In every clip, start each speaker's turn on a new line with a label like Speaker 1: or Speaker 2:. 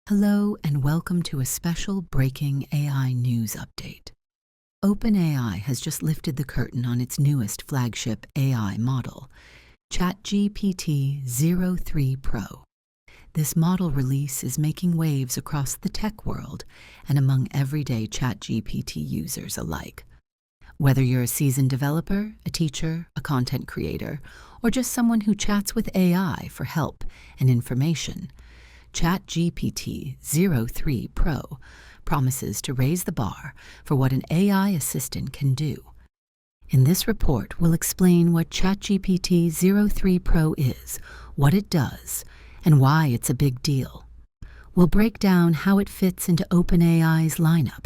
Speaker 1: Hello and welcome to a special breaking AI news update. OpenAI has just lifted the curtain on its newest flagship AI model, ChatGPT 03 Pro. This model release is making waves across the tech world and among everyday ChatGPT users alike. Whether you're a seasoned developer, a teacher, a content creator, or just someone who chats with AI for help and information, ChatGPT 03 Pro promises to raise the bar for what an AI assistant can do. In this report, we'll explain what ChatGPT 03 Pro is, what it does, and why it's a big deal. We'll break down how it fits into OpenAI's lineup,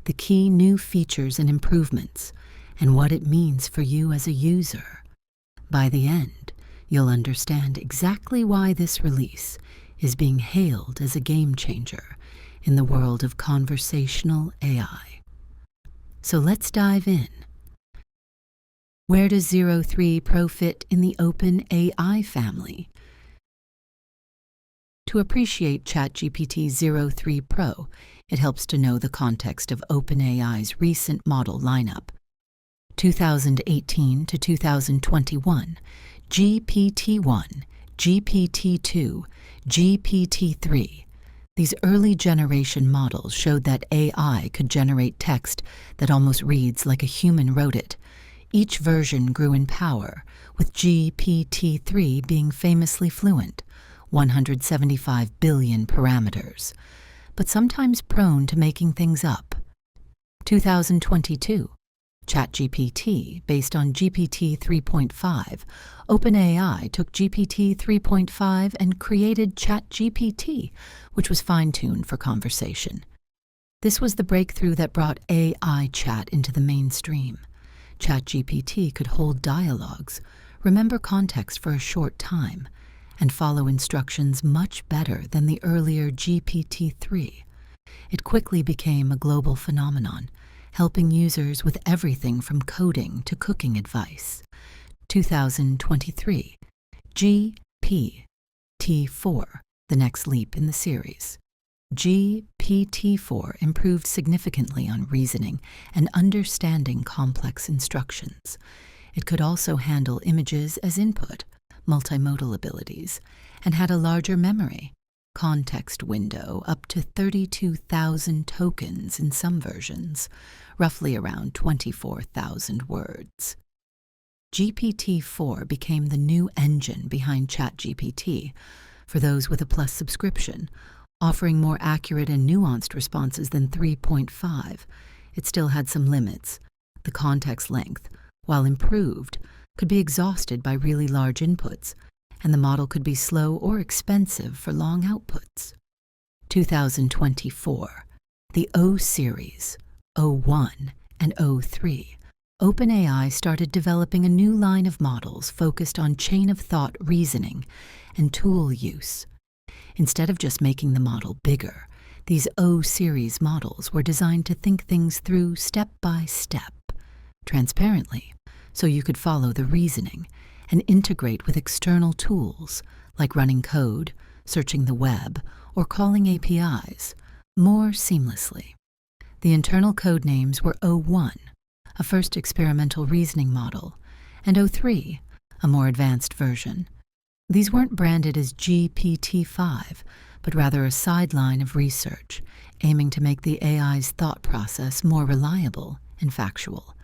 Speaker 1: the key new features and improvements, and what it means for you as a user. By the end, you'll understand exactly why this release is being hailed as a game changer in the world of conversational AI. So let's dive in. Where does 03 Pro fit in the OpenAI family? To appreciate ChatGPT 03 Pro, it helps to know the context of OpenAI's recent model lineup. 2018 to 2021, GPT-1, GPT-2, GPT-3. These early generation models showed that AI could generate text that almost reads like a human wrote it. Each version grew in power, with GPT-3 being famously fluent, 175 billion parameters, but sometimes prone to making things up. 2022. ChatGPT, based on GPT 3.5, OpenAI took GPT 3.5 and created ChatGPT, which was fine-tuned for conversation. This was the breakthrough that brought AI chat into the mainstream. ChatGPT could hold dialogues, remember context for a short time, and follow instructions much better than the earlier GPT-3. It quickly became a global phenomenon, helping users with everything from coding to cooking advice. 2023, GPT-4, the next leap in the series. GPT-4 improved significantly on reasoning and understanding complex instructions. It could also handle images as input, multimodal abilities, and had a larger memory, context window up to 32,000 tokens in some versions, roughly around 24,000 words. GPT-4 became the new engine behind ChatGPT for those with a Plus subscription, offering more accurate and nuanced responses than 3.5. It still had some limits. The context length, while improved, could be exhausted by really large inputs, and the model could be slow or expensive for long outputs. 2024, the O series, O1 and O3, OpenAI started developing a new line of models focused on chain-of-thought reasoning and tool use. Instead of just making the model bigger, these O-series models were designed to think things through step by step, transparently, so you could follow the reasoning and integrate with external tools like running code, searching the web, or calling APIs more seamlessly. The internal code names were O1, a first experimental reasoning model, and O3, a more advanced version. These weren't branded as GPT-5, but rather a sideline of research, aiming to make the AI's thought process more reliable and factual.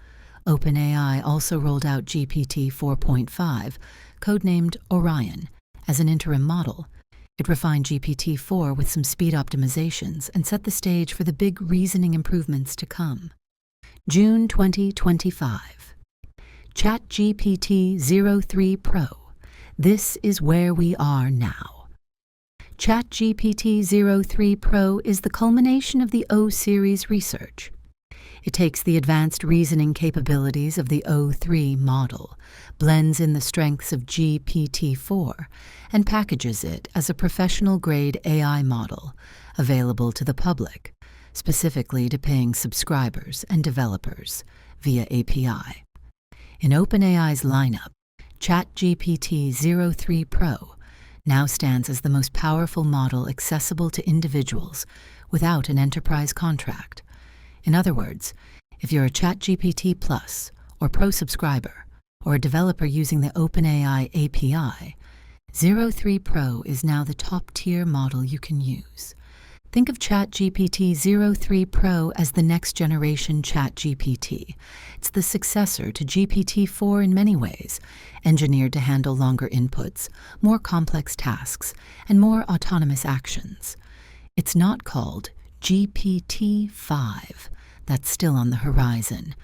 Speaker 1: OpenAI also rolled out GPT 4.5, codenamed Orion, as an interim model. It refined GPT-4 with some speed optimizations and set the stage for the big reasoning improvements to come. June 2025. ChatGPT 03 Pro. This is where we are now. ChatGPT 03 Pro is the culmination of the O-series research. It takes the advanced reasoning capabilities of the O3 model, blends in the strengths of GPT-4, and packages it as a professional-grade AI model available to the public, specifically to paying subscribers and developers via API. In OpenAI's lineup, ChatGPT 03 Pro now stands as the most powerful model accessible to individuals without an enterprise contract. In other words, if you're a ChatGPT Plus or Pro subscriber, or a developer using the OpenAI API, 03 Pro is now the top-tier model you can use. Think of ChatGPT 03 Pro as the next-generation ChatGPT. It's the successor to GPT-4 in many ways, engineered to handle longer inputs, more complex tasks, and more autonomous actions. It's not called GPT-5. That's still on the horizon.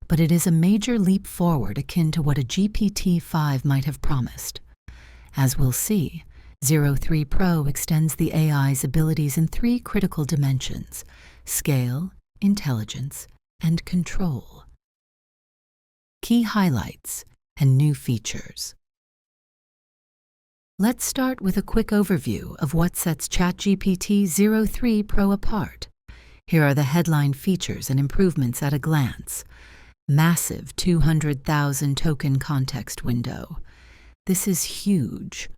Speaker 1: But it is a major leap forward akin to what a GPT-5 might have promised. As we'll see, 03 Pro extends the AI's abilities in three critical dimensions: scale, intelligence, and control. Key highlights and new features. Let's start with a quick overview of what sets ChatGPT 03 Pro apart. Here are the headline features and improvements at a glance. Massive 200,000 token context window. This is huge,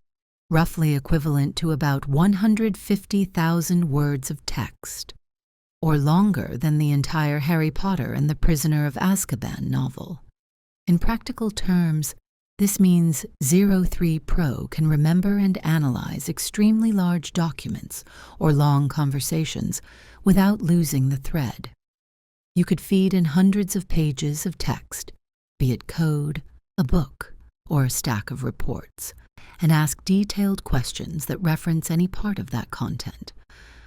Speaker 1: roughly equivalent to about 150,000 words of text, or longer than the entire Harry Potter and the Prisoner of Azkaban novel. In practical terms, this means 03 Pro can remember and analyze extremely large documents or long conversations without losing the thread. You could feed in hundreds of pages of text, be it code, a book, or a stack of reports, and ask detailed questions that reference any part of that content.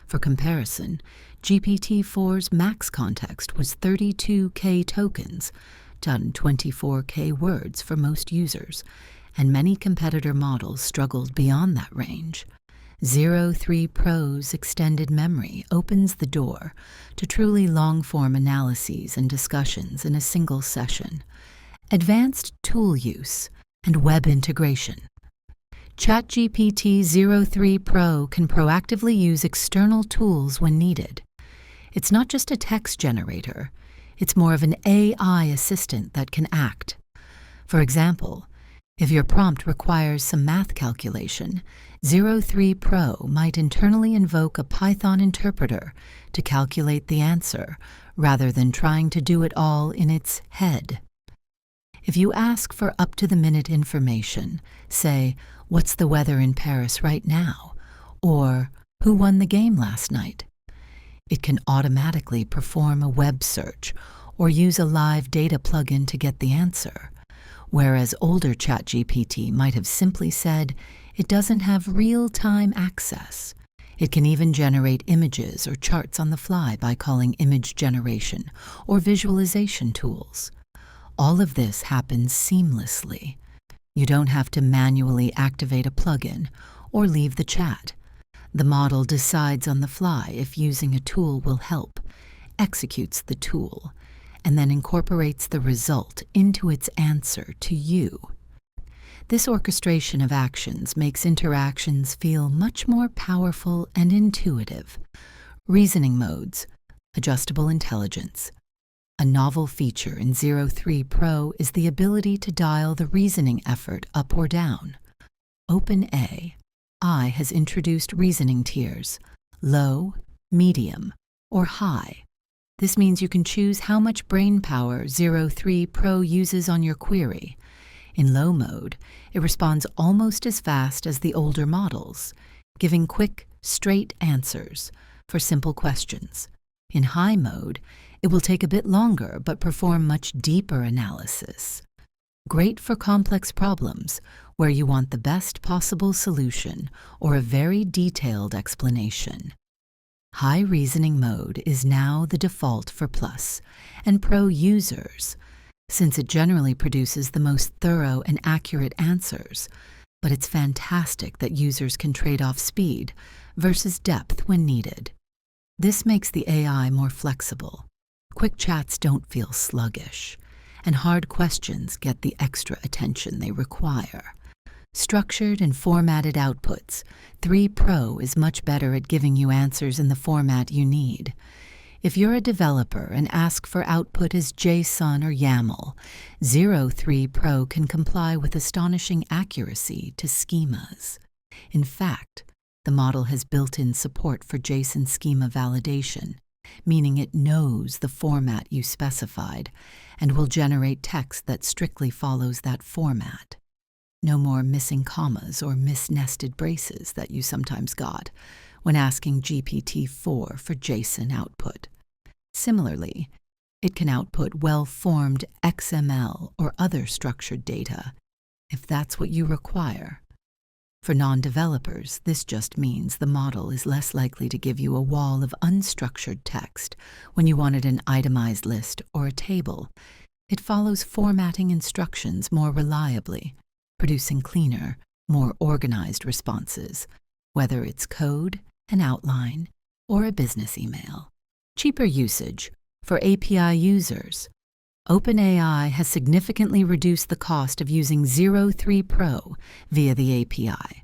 Speaker 1: For comparison, GPT-4's max context was 32K tokens, done 24K words for most users, and many competitor models struggled beyond that range. 03 Pro's extended memory opens the door to truly long-form analyses and discussions in a single session. Advanced tool use and web integration. ChatGPT 03 Pro can proactively use external tools when needed. It's not just a text generator, it's more of an AI assistant that can act. For example, if your prompt requires some math calculation, 03 Pro might internally invoke a Python interpreter to calculate the answer, rather than trying to do it all in its head. If you ask for up-to-the-minute information, say, "What's the weather in Paris right now?" or "Who won the game last night?" it can automatically perform a web search or use a live data plugin to get the answer, whereas older ChatGPT might have simply said it doesn't have real-time access. It can even generate images or charts on the fly by calling image generation or visualization tools. All of this happens seamlessly. You don't have to manually activate a plugin or leave the chat. The model decides on the fly if using a tool will help, executes the tool, and then incorporates the result into its answer to you. This orchestration of actions makes interactions feel much more powerful and intuitive. Reasoning modes, adjustable intelligence. A novel feature in 03 Pro is the ability to dial the reasoning effort up or down. OpenAI has introduced reasoning tiers, low, medium, or high. This means you can choose how much brain power 03 Pro uses on your query. In low mode, it responds almost as fast as the older models, giving quick, straight answers for simple questions. In high mode, it will take a bit longer but perform much deeper analysis. Great for complex problems where you want the best possible solution or a very detailed explanation. High reasoning mode is now the default for Plus and Pro users, since it generally produces the most thorough and accurate answers, but it's fantastic that users can trade off speed versus depth when needed. This makes the AI more flexible. Quick chats don't feel sluggish, and hard questions get the extra attention they require. Structured and formatted outputs, 3 Pro is much better at giving you answers in the format you need. If you're a developer and ask for output as JSON or YAML, 03 Pro can comply with astonishing accuracy to schemas. In fact, the model has built-in support for JSON schema validation, meaning it knows the format you specified and will generate text that strictly follows that format. No more missing commas or misnested braces that you sometimes got when asking GPT-4 for JSON output. Similarly, it can output well-formed XML or other structured data, if that's what you require. For non-developers, this just means the model is less likely to give you a wall of unstructured text when you wanted an itemized list or a table. It follows formatting instructions more reliably, producing cleaner, more organized responses, whether it's code, an outline, or a business email. Cheaper usage. For API users, OpenAI has significantly reduced the cost of using 03 Pro via the API.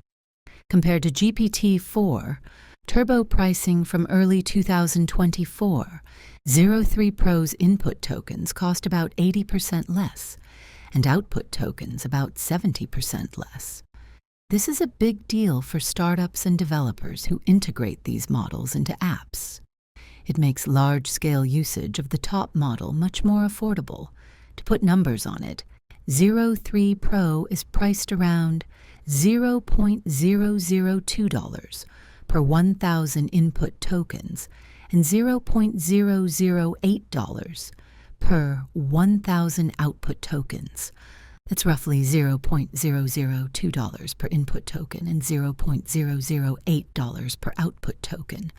Speaker 1: Compared to GPT-4, turbo pricing from early 2024, 03 Pro's input tokens cost about 80% less, and output tokens about 70% less. This is a big deal for startups and developers who integrate these models into apps. It makes large-scale usage of the top model much more affordable. To put numbers on it, 03 Pro is priced around $0.002 per 1,000 input tokens and $0.008 per 1,000 output tokens. That's roughly $0.002 per input token and $0.008 per output token,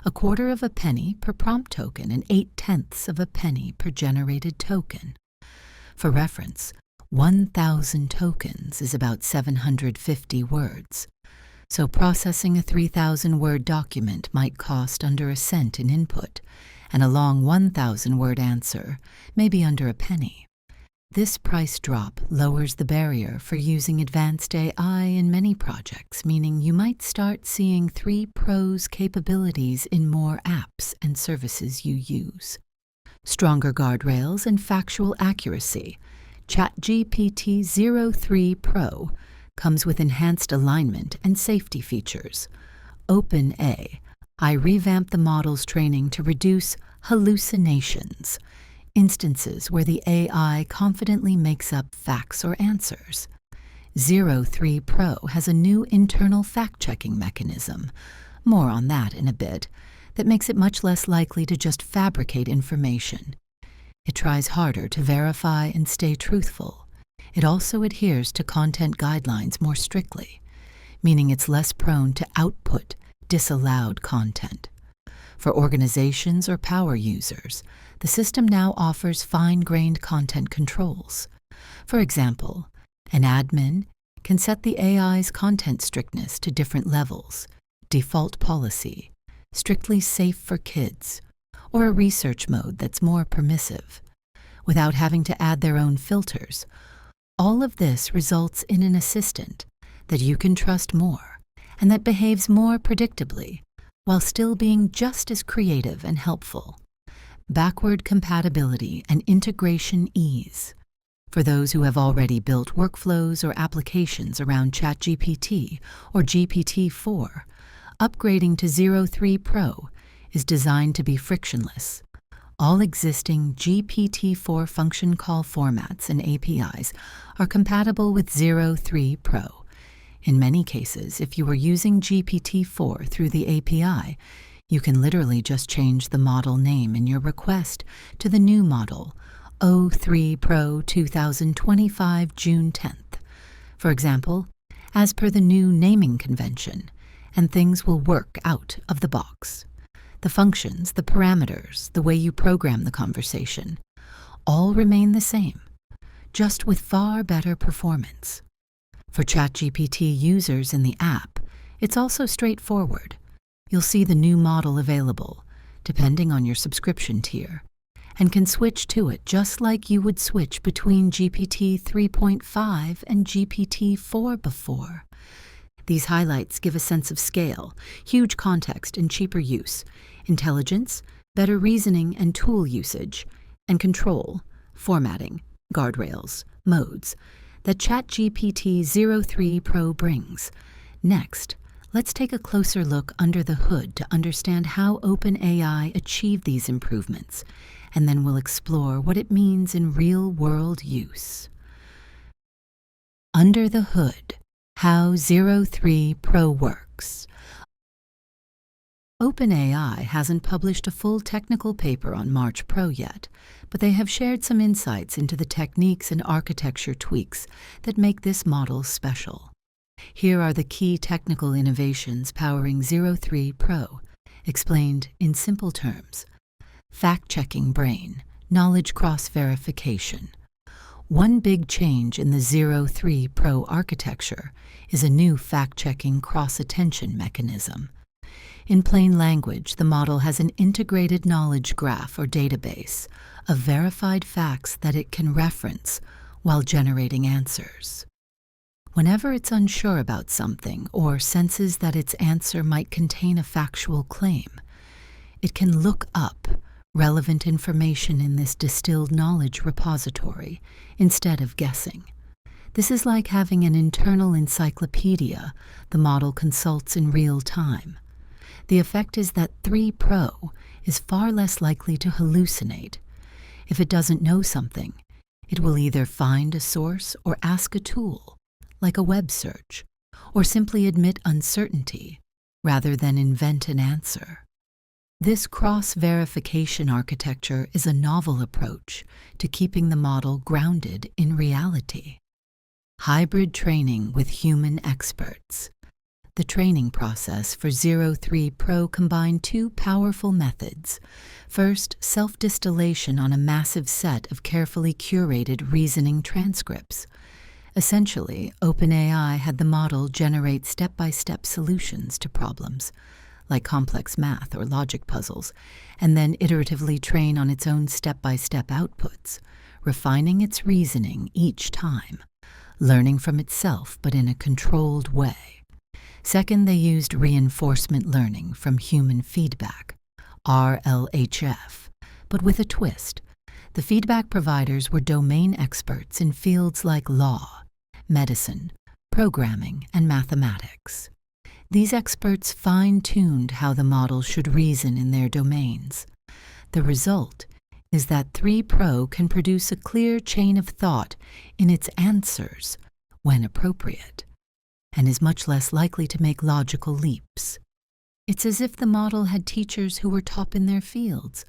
Speaker 1: a quarter of a penny per prompt token and 0.8 of a penny per generated token. For reference, 1,000 tokens is about 750 words. So processing a 3,000-word document might cost under a cent in input, and a long 1,000-word answer may be under a penny. This price drop lowers the barrier for using advanced AI in many projects, meaning you might start seeing 3 Pro's capabilities in more apps and services you use. Stronger guardrails and factual accuracy. ChatGPT 03 Pro comes with enhanced alignment and safety features. OpenAI revamped the model's training to reduce hallucinations, instances where the AI confidently makes up facts or answers. 03 Pro has a new internal fact-checking mechanism, more on that in a bit, that makes it much less likely to just fabricate information. It tries harder to verify and stay truthful. It also adheres to content guidelines more strictly, meaning it's less prone to output disallowed content. For organizations or power users, the system now offers fine-grained content controls. For example, an admin can set the AI's content strictness to different levels, default policy, strictly safe for kids, or a research mode that's more permissive, without having to add their own filters. All of this results in an assistant that you can trust more and that behaves more predictably, while still being just as creative and helpful. Backward compatibility and integration ease. For those who have already built workflows or applications around ChatGPT or GPT-4, upgrading to 03 Pro is designed to be frictionless. All existing GPT-4 function call formats and APIs are compatible with 03 Pro. In many cases, if you are using GPT-4 through the API, you can literally just change the model name in your request to the new model, 03 Pro 2025 June 10th. For example, as per the new naming convention, and things will work out of the box. The functions, the parameters, the way you program the conversation, all remain the same, just with far better performance. For ChatGPT users in the app, it's also straightforward. You'll see the new model available, depending on your subscription tier, and can switch to it just like you would switch between GPT 3.5 and GPT 4 before. These highlights give a sense of scale, huge context and cheaper use, intelligence, better reasoning and tool usage, and control, formatting, guardrails, modes, that ChatGPT 03 Pro brings. Next, let's take a closer look under the hood to understand how OpenAI achieved these improvements, and then we'll explore what it means in real-world use. Under the hood, how 03 Pro works. OpenAI hasn't published a full technical paper on March Pro yet, but they have shared some insights into the techniques and architecture tweaks that make this model special. Here are the key technical innovations powering 03 Pro, explained in simple terms. Fact-checking brain, knowledge cross-verification. One big change in the 03 Pro architecture is a new fact-checking cross-attention mechanism. In plain language, the model has an integrated knowledge graph or database of verified facts that it can reference while generating answers. Whenever it's unsure about something or senses that its answer might contain a factual claim, it can look up relevant information in this distilled knowledge repository instead of guessing. This is like having an internal encyclopedia the model consults in real time. The effect is that 3 Pro is far less likely to hallucinate. If it doesn't know something, it will either find a source or ask a tool, like a web search, or simply admit uncertainty rather than invent an answer. This cross-verification architecture is a novel approach to keeping the model grounded in reality. Hybrid training with human experts. The training process for 03 Pro combined two powerful methods. First, self-distillation on a massive set of carefully curated reasoning transcripts. Essentially, OpenAI had the model generate step-by-step solutions to problems, like complex math or logic puzzles, and then iteratively train on its own step-by-step outputs, refining its reasoning each time, learning from itself but in a controlled way. Second, they used reinforcement learning from human feedback, RLHF, but with a twist. The feedback providers were domain experts in fields like law, medicine, programming, and mathematics. These experts fine-tuned how the model should reason in their domains. The result is that 3 Pro can produce a clear chain of thought in its answers when appropriate, and is much less likely to make logical leaps. It's as if the model had teachers who were top in their fields,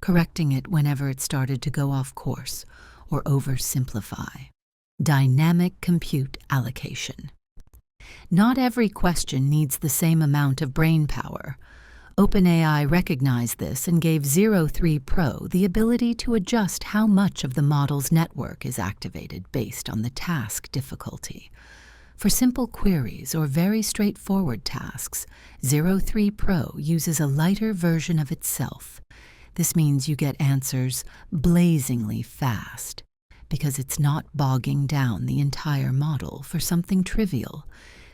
Speaker 1: correcting it whenever it started to go off course or oversimplify. Dynamic compute allocation. Not every question needs the same amount of brain power. OpenAI recognized this and gave 03 Pro the ability to adjust how much of the model's network is activated based on the task difficulty. For simple queries or very straightforward tasks, 03 Pro uses a lighter version of itself. This means you get answers blazingly fast, because it's not bogging down the entire model for something trivial.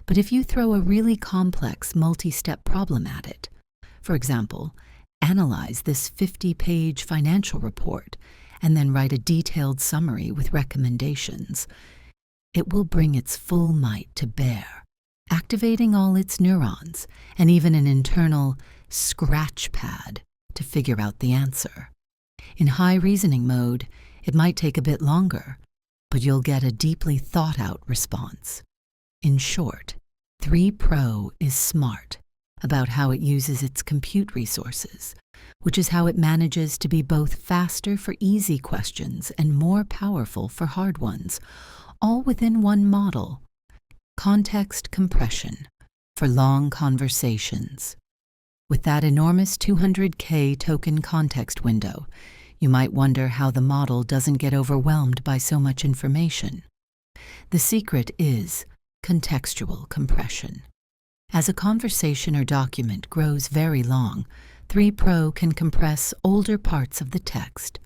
Speaker 1: But if you throw a really complex multi-step problem at it, for example, analyze this 50-page financial report and then write a detailed summary with recommendations, it will bring its full might to bear, activating all its neurons and even an internal scratch pad to figure out the answer. In high reasoning mode, it might take a bit longer, but you'll get a deeply thought-out response. In short, 3 Pro is smart about how it uses its compute resources, which is how it manages to be both faster for easy questions and more powerful for hard ones, all within one model. Context compression for long conversations. With that enormous 200K token context window, you might wonder how the model doesn't get overwhelmed by so much information. The secret is contextual compression. As a conversation or document grows very long, 3 Pro can compress older parts of the text,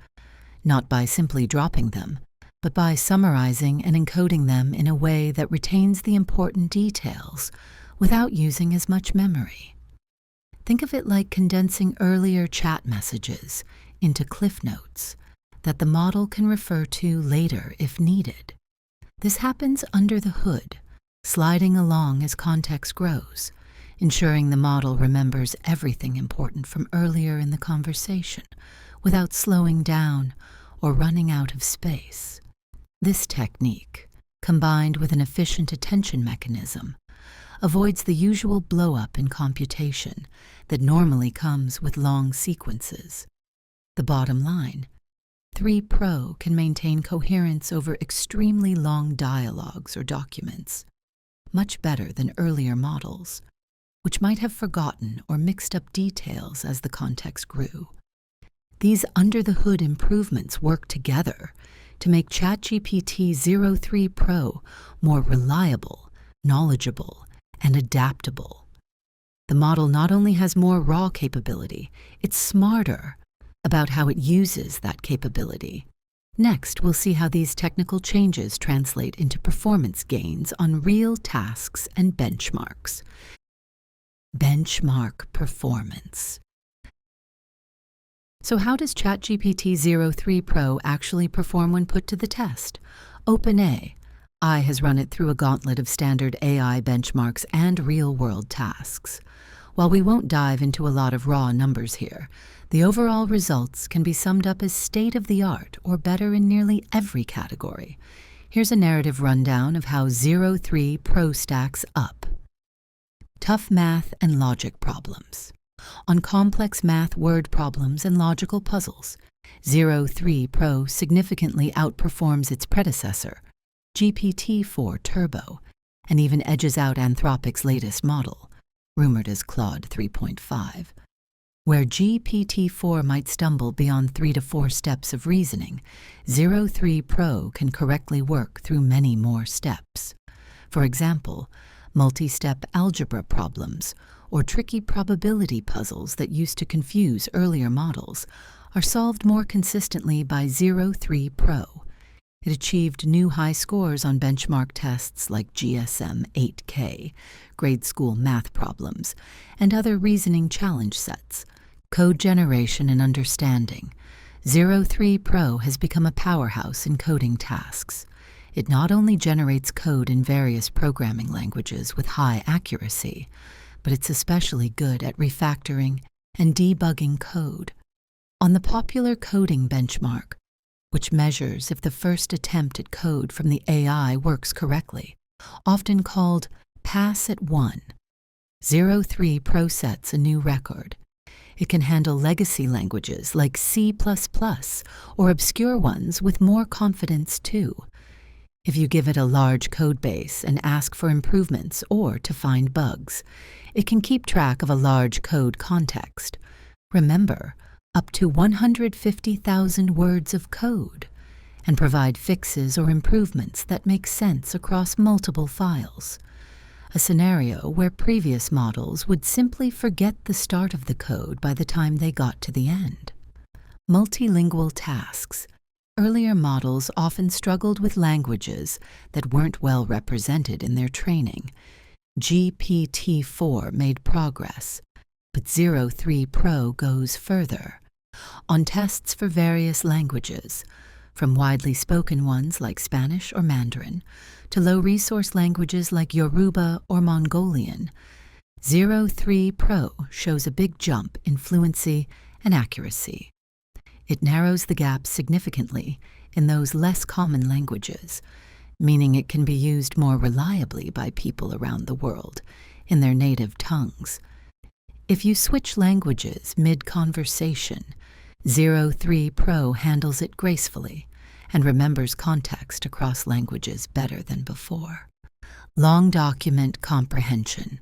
Speaker 1: not by simply dropping them, but by summarizing and encoding them in a way that retains the important details without using as much memory. Think of it like condensing earlier chat messages into cliff notes that the model can refer to later if needed. This happens under the hood, sliding along as context grows, ensuring the model remembers everything important from earlier in the conversation without slowing down or running out of space. This technique, combined with an efficient attention mechanism, avoids the usual blow-up in computation that normally comes with long sequences. The bottom line: 3 Pro can maintain coherence over extremely long dialogues or documents, much better than earlier models, which might have forgotten or mixed up details as the context grew. These under-the-hood improvements work together to make ChatGPT 03 Pro more reliable, knowledgeable, and adaptable. The model not only has more raw capability, it's smarter about how it uses that capability. Next, we'll see how these technical changes translate into performance gains on real tasks and benchmarks. Benchmark performance. So how does ChatGPT 03 Pro actually perform when put to the test? OpenAI has run it through a gauntlet of standard AI benchmarks and real-world tasks. While we won't dive into a lot of raw numbers here, the overall results can be summed up as state-of-the-art or better in nearly every category. Here's a narrative rundown of how 03 Pro stacks up. Tough math and logic problems. On complex math word problems and logical puzzles, 03 Pro significantly outperforms its predecessor, GPT-4 Turbo, and even edges out Anthropic's latest model, rumored as Claude 3.5. Where GPT-4 might stumble beyond 3 to 4 steps of reasoning, 03 Pro can correctly work through many more steps. For example, multi-step algebra problems or tricky probability puzzles that used to confuse earlier models are solved more consistently by 03 Pro. It achieved new high scores on benchmark tests like GSM 8K, grade school math problems, and other reasoning challenge sets. Code generation and understanding. 03 Pro has become a powerhouse in coding tasks. It not only generates code in various programming languages with high accuracy, but it's especially good at refactoring and debugging code. On the popular coding benchmark, which measures if the first attempt at code from the AI works correctly, often called Pass at 1, 03 Pro sets a new record. It can handle legacy languages like C++ or obscure ones with more confidence too. If you give it a large code base and ask for improvements or to find bugs, it can keep track of a large code context. Remember, up to 150,000 words of code, and provide fixes or improvements that make sense across multiple files. A scenario where previous models would simply forget the start of the code by the time they got to the end. Multilingual tasks. Earlier models often struggled with languages that weren't well represented in their training. GPT-4 made progress, but 03 Pro goes further. On tests for various languages, from widely spoken ones like Spanish or Mandarin, to low-resource languages like Yoruba or Mongolian, 03 Pro shows a big jump in fluency and accuracy. It narrows the gap significantly in those less common languages, meaning it can be used more reliably by people around the world in their native tongues. If you switch languages mid-conversation, 03 Pro handles it gracefully and remembers context across languages better than before. Long document comprehension.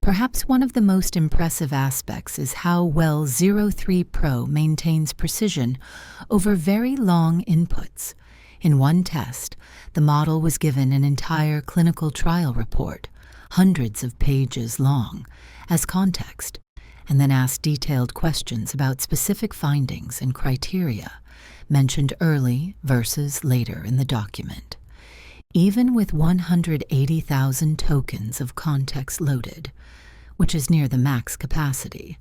Speaker 1: Perhaps one of the most impressive aspects is how well 03 Pro maintains precision over very long inputs. In one test, the model was given an entire clinical trial report, hundreds of pages long, as context, and then asked detailed questions about specific findings and criteria mentioned early versus later in the document. Even with 180,000 tokens of context loaded, which is near the max capacity,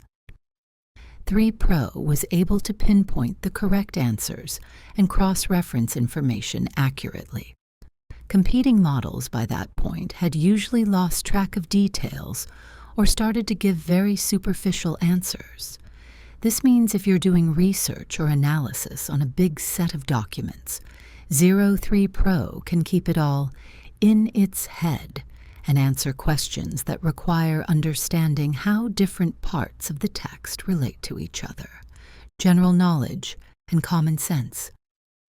Speaker 1: 3 Pro was able to pinpoint the correct answers and cross-reference information accurately. Competing models by that point had usually lost track of details or started to give very superficial answers. This means if you're doing research or analysis on a big set of documents, o3 Pro can keep it all in its head and answer questions that require understanding how different parts of the text relate to each other, general knowledge, and common sense.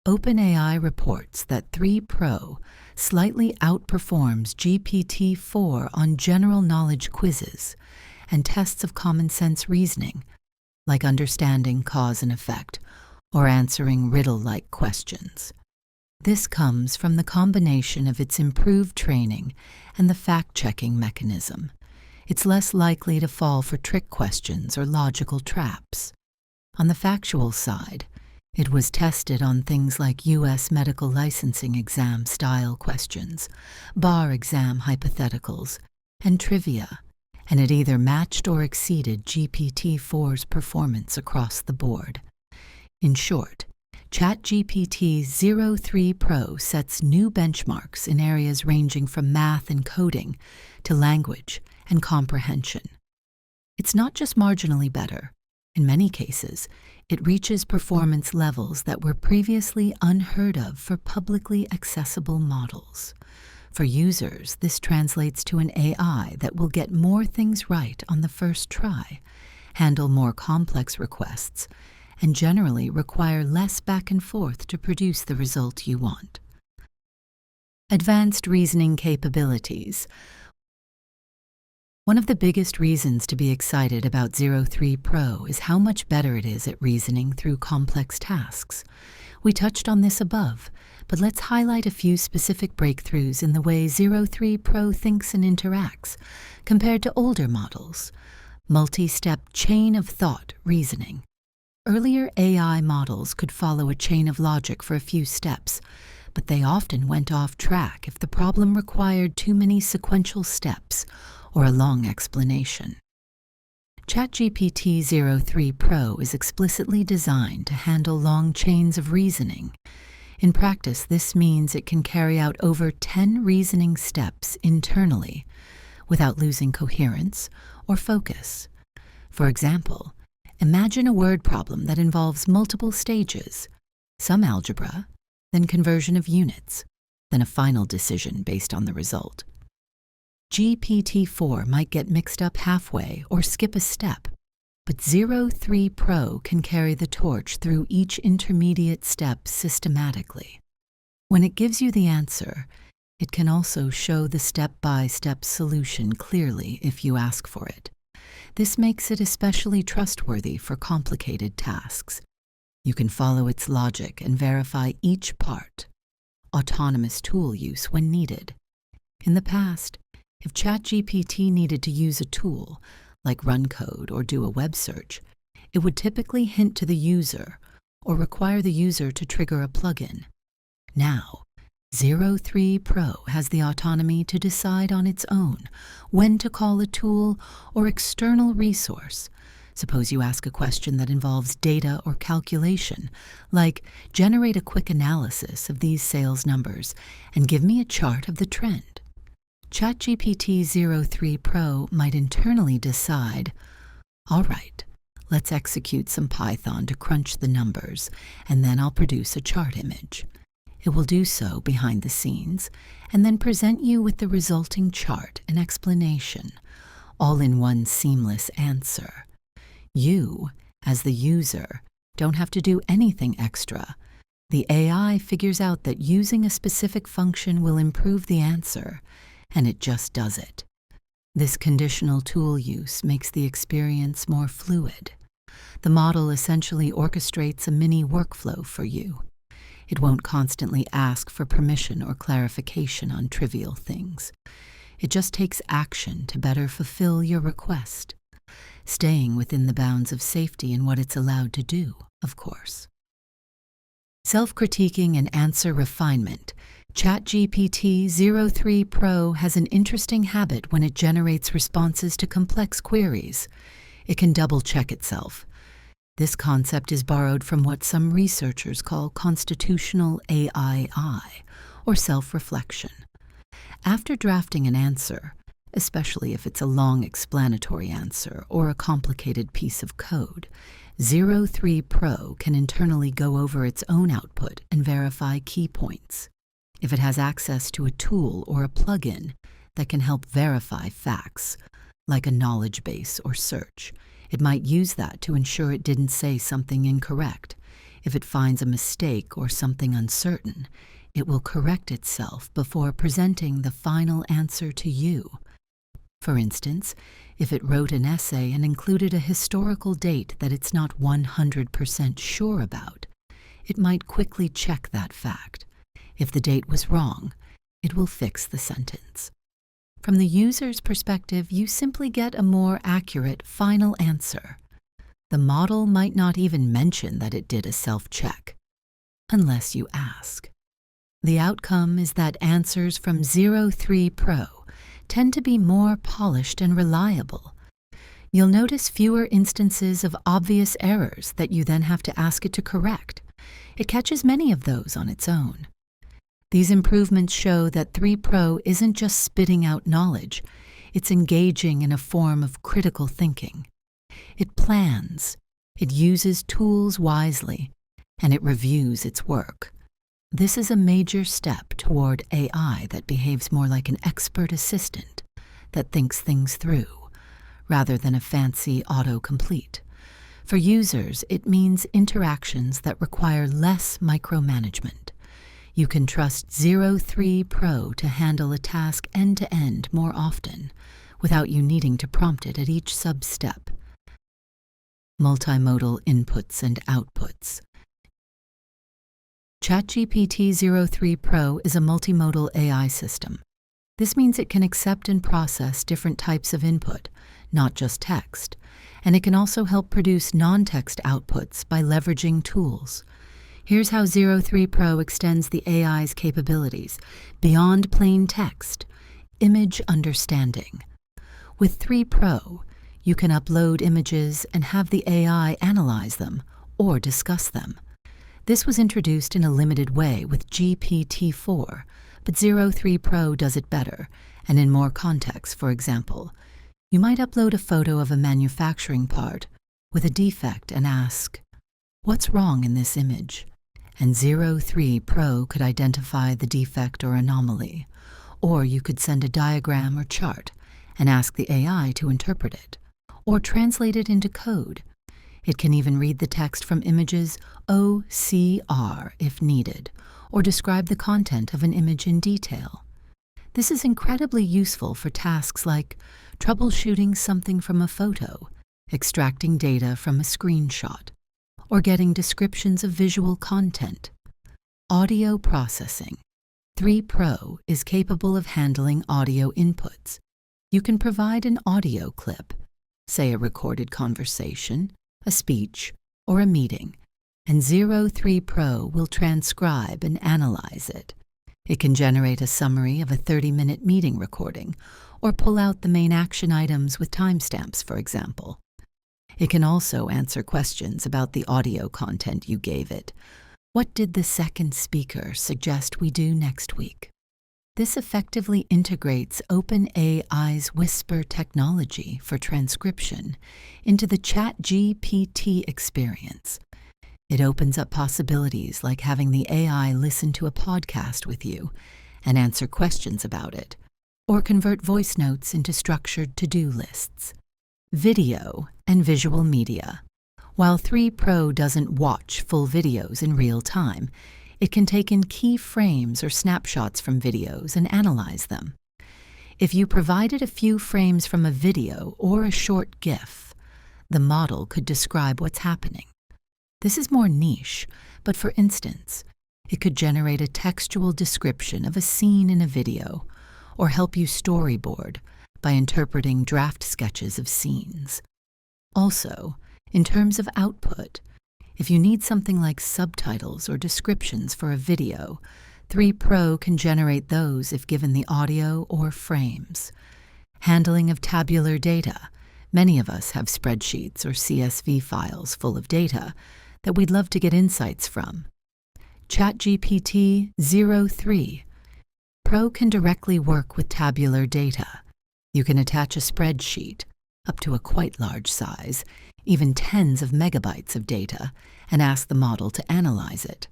Speaker 1: OpenAI reports that 3 Pro slightly outperforms GPT-4 on general knowledge quizzes and tests of common sense reasoning, like understanding cause and effect or answering riddle-like questions. This comes from the combination of its improved training and the fact-checking mechanism. It's less likely to fall for trick questions or logical traps. On the factual side, it was tested on things like U.S. medical licensing exam style questions, bar exam hypotheticals, and trivia, and it either matched or exceeded GPT-4's performance across the board. In short, ChatGPT o3 Pro sets new benchmarks in areas ranging from math and coding to language and comprehension. It's not just marginally better. In many cases, it reaches performance levels that were previously unheard of for publicly accessible models. For users, this translates to an AI that will get more things right on the first try, handle more complex requests, and generally require less back and forth to produce the result you want. Advanced reasoning capabilities. One of the biggest reasons to be excited about o3 Pro is how much better it is at reasoning through complex tasks. We touched on this above, but let's highlight a few specific breakthroughs in the way o3 Pro thinks and interacts compared to older models. Multi-step chain of thought reasoning. Earlier AI models could follow a chain of logic for a few steps, but they often went off track if the problem required too many sequential steps or a long explanation. ChatGPT o3 Pro is explicitly designed to handle long chains of reasoning. In practice, this means it can carry out over 10 reasoning steps internally without losing coherence or focus. For example, imagine a word problem that involves multiple stages, some algebra, then conversion of units, then a final decision based on the result. GPT-4 might get mixed up halfway or skip a step, but o3 Pro can carry the torch through each intermediate step systematically. When it gives you the answer, it can also show the step-by-step solution clearly if you ask for it. This makes it especially trustworthy for complicated tasks. You can follow its logic and verify each part. Autonomous tool use when needed. In the past, if ChatGPT needed to use a tool, like run code or do a web search, it would typically hint to the user or require the user to trigger a plugin. Now, o3 Pro has the autonomy to decide on its own when to call a tool or external resource. Suppose you ask a question that involves data or calculation, like generate a quick analysis of these sales numbers and give me a chart of the trend. ChatGPT o3 Pro might internally decide, all right, let's execute some Python to crunch the numbers, and then I'll produce a chart image. It will do so behind the scenes, and then present you with the resulting chart and explanation, all in one seamless answer. You, as the user, don't have to do anything extra. The AI figures out that using a specific function will improve the answer, and it just does it. This conditional tool use makes the experience more fluid. The model essentially orchestrates a mini workflow for you. It won't constantly ask for permission or clarification on trivial things. It just takes action to better fulfill your request, staying within the bounds of safety in what it's allowed to do, of course. Self-critiquing and answer refinement. ChatGPT o3 Pro has an interesting habit when it generates responses to complex queries. It can double-check itself. This concept is borrowed from what some researchers call constitutional AI, or self-reflection. After drafting an answer, especially if it's a long explanatory answer or a complicated piece of code, 03 Pro can internally go over its own output and verify key points. If it has access to a tool or a plugin that can help verify facts, like a knowledge base or search, it might use that to ensure it didn't say something incorrect. If it finds a mistake or something uncertain, it will correct itself before presenting the final answer to you. For instance, if it wrote an essay and included a historical date that it's not 100% sure about, it might quickly check that fact. If the date was wrong, it will fix the sentence. From the user's perspective, you simply get a more accurate final answer. The model might not even mention that it did a self-check, unless you ask. The outcome is that answers from 03 Pro tend to be more polished and reliable. You'll notice fewer instances of obvious errors that you then have to ask it to correct. It catches many of those on its own. These improvements show that 3 Pro isn't just spitting out knowledge, it's engaging in a form of critical thinking. It plans, it uses tools wisely, and it reviews its work. This is a major step toward AI that behaves more like an expert assistant that thinks things through, rather than a fancy autocomplete. For users, it means interactions that require less micromanagement. You can trust 03 Pro to handle a task end-to-end more often, without you needing to prompt it at each sub-step. Multimodal inputs and outputs. ChatGPT 03 Pro is a multimodal AI system. This means it can accept and process different types of input, not just text, and it can also help produce non-text outputs by leveraging tools. Here's how 03 Pro extends the AI's capabilities beyond plain text: image understanding. With 3 Pro, you can upload images and have the AI analyze them or discuss them. This was introduced in a limited way with GPT-4, but 03 Pro does it better, and in more context. For example, you might upload a photo of a manufacturing part with a defect and ask, "What's wrong in this image?" And 03 Pro could identify the defect or anomaly. Or you could send a diagram or chart and ask the AI to interpret it, or translate it into code. It can even read the text from images OCR if needed, or describe the content of an image in detail. This is incredibly useful for tasks like troubleshooting something from a photo, extracting data from a screenshot, or getting descriptions of visual content. Audio processing. 3 Pro is capable of handling audio inputs. You can provide an audio clip, say a recorded conversation, a speech, or a meeting, and 03 Pro will transcribe and analyze it. It can generate a summary of a 30-minute meeting recording, or pull out the main action items with timestamps, for example. It can also answer questions about the audio content you gave it. What did the second speaker suggest we do next week? This effectively integrates OpenAI's Whisper technology for transcription into the ChatGPT experience. It opens up possibilities like having the AI listen to a podcast with you and answer questions about it, or convert voice notes into structured to-do lists. Video and visual media. While 3 Pro doesn't watch full videos in real time, it can take in key frames or snapshots from videos and analyze them. If you provided a few frames from a video or a short GIF, the model could describe what's happening. This is more niche, but for instance, it could generate a textual description of a scene in a video, or help you storyboard by interpreting draft sketches of scenes. Also, in terms of output, if you need something like subtitles or descriptions for a video, 3 Pro can generate those if given the audio or frames. Handling of tabular data. Many of us have spreadsheets or CSV files full of data that we'd love to get insights from. ChatGPT 03 Pro can directly work with tabular data. You can attach a spreadsheet, up to a quite large size, even tens of megabytes of data, and ask the model to analyze it.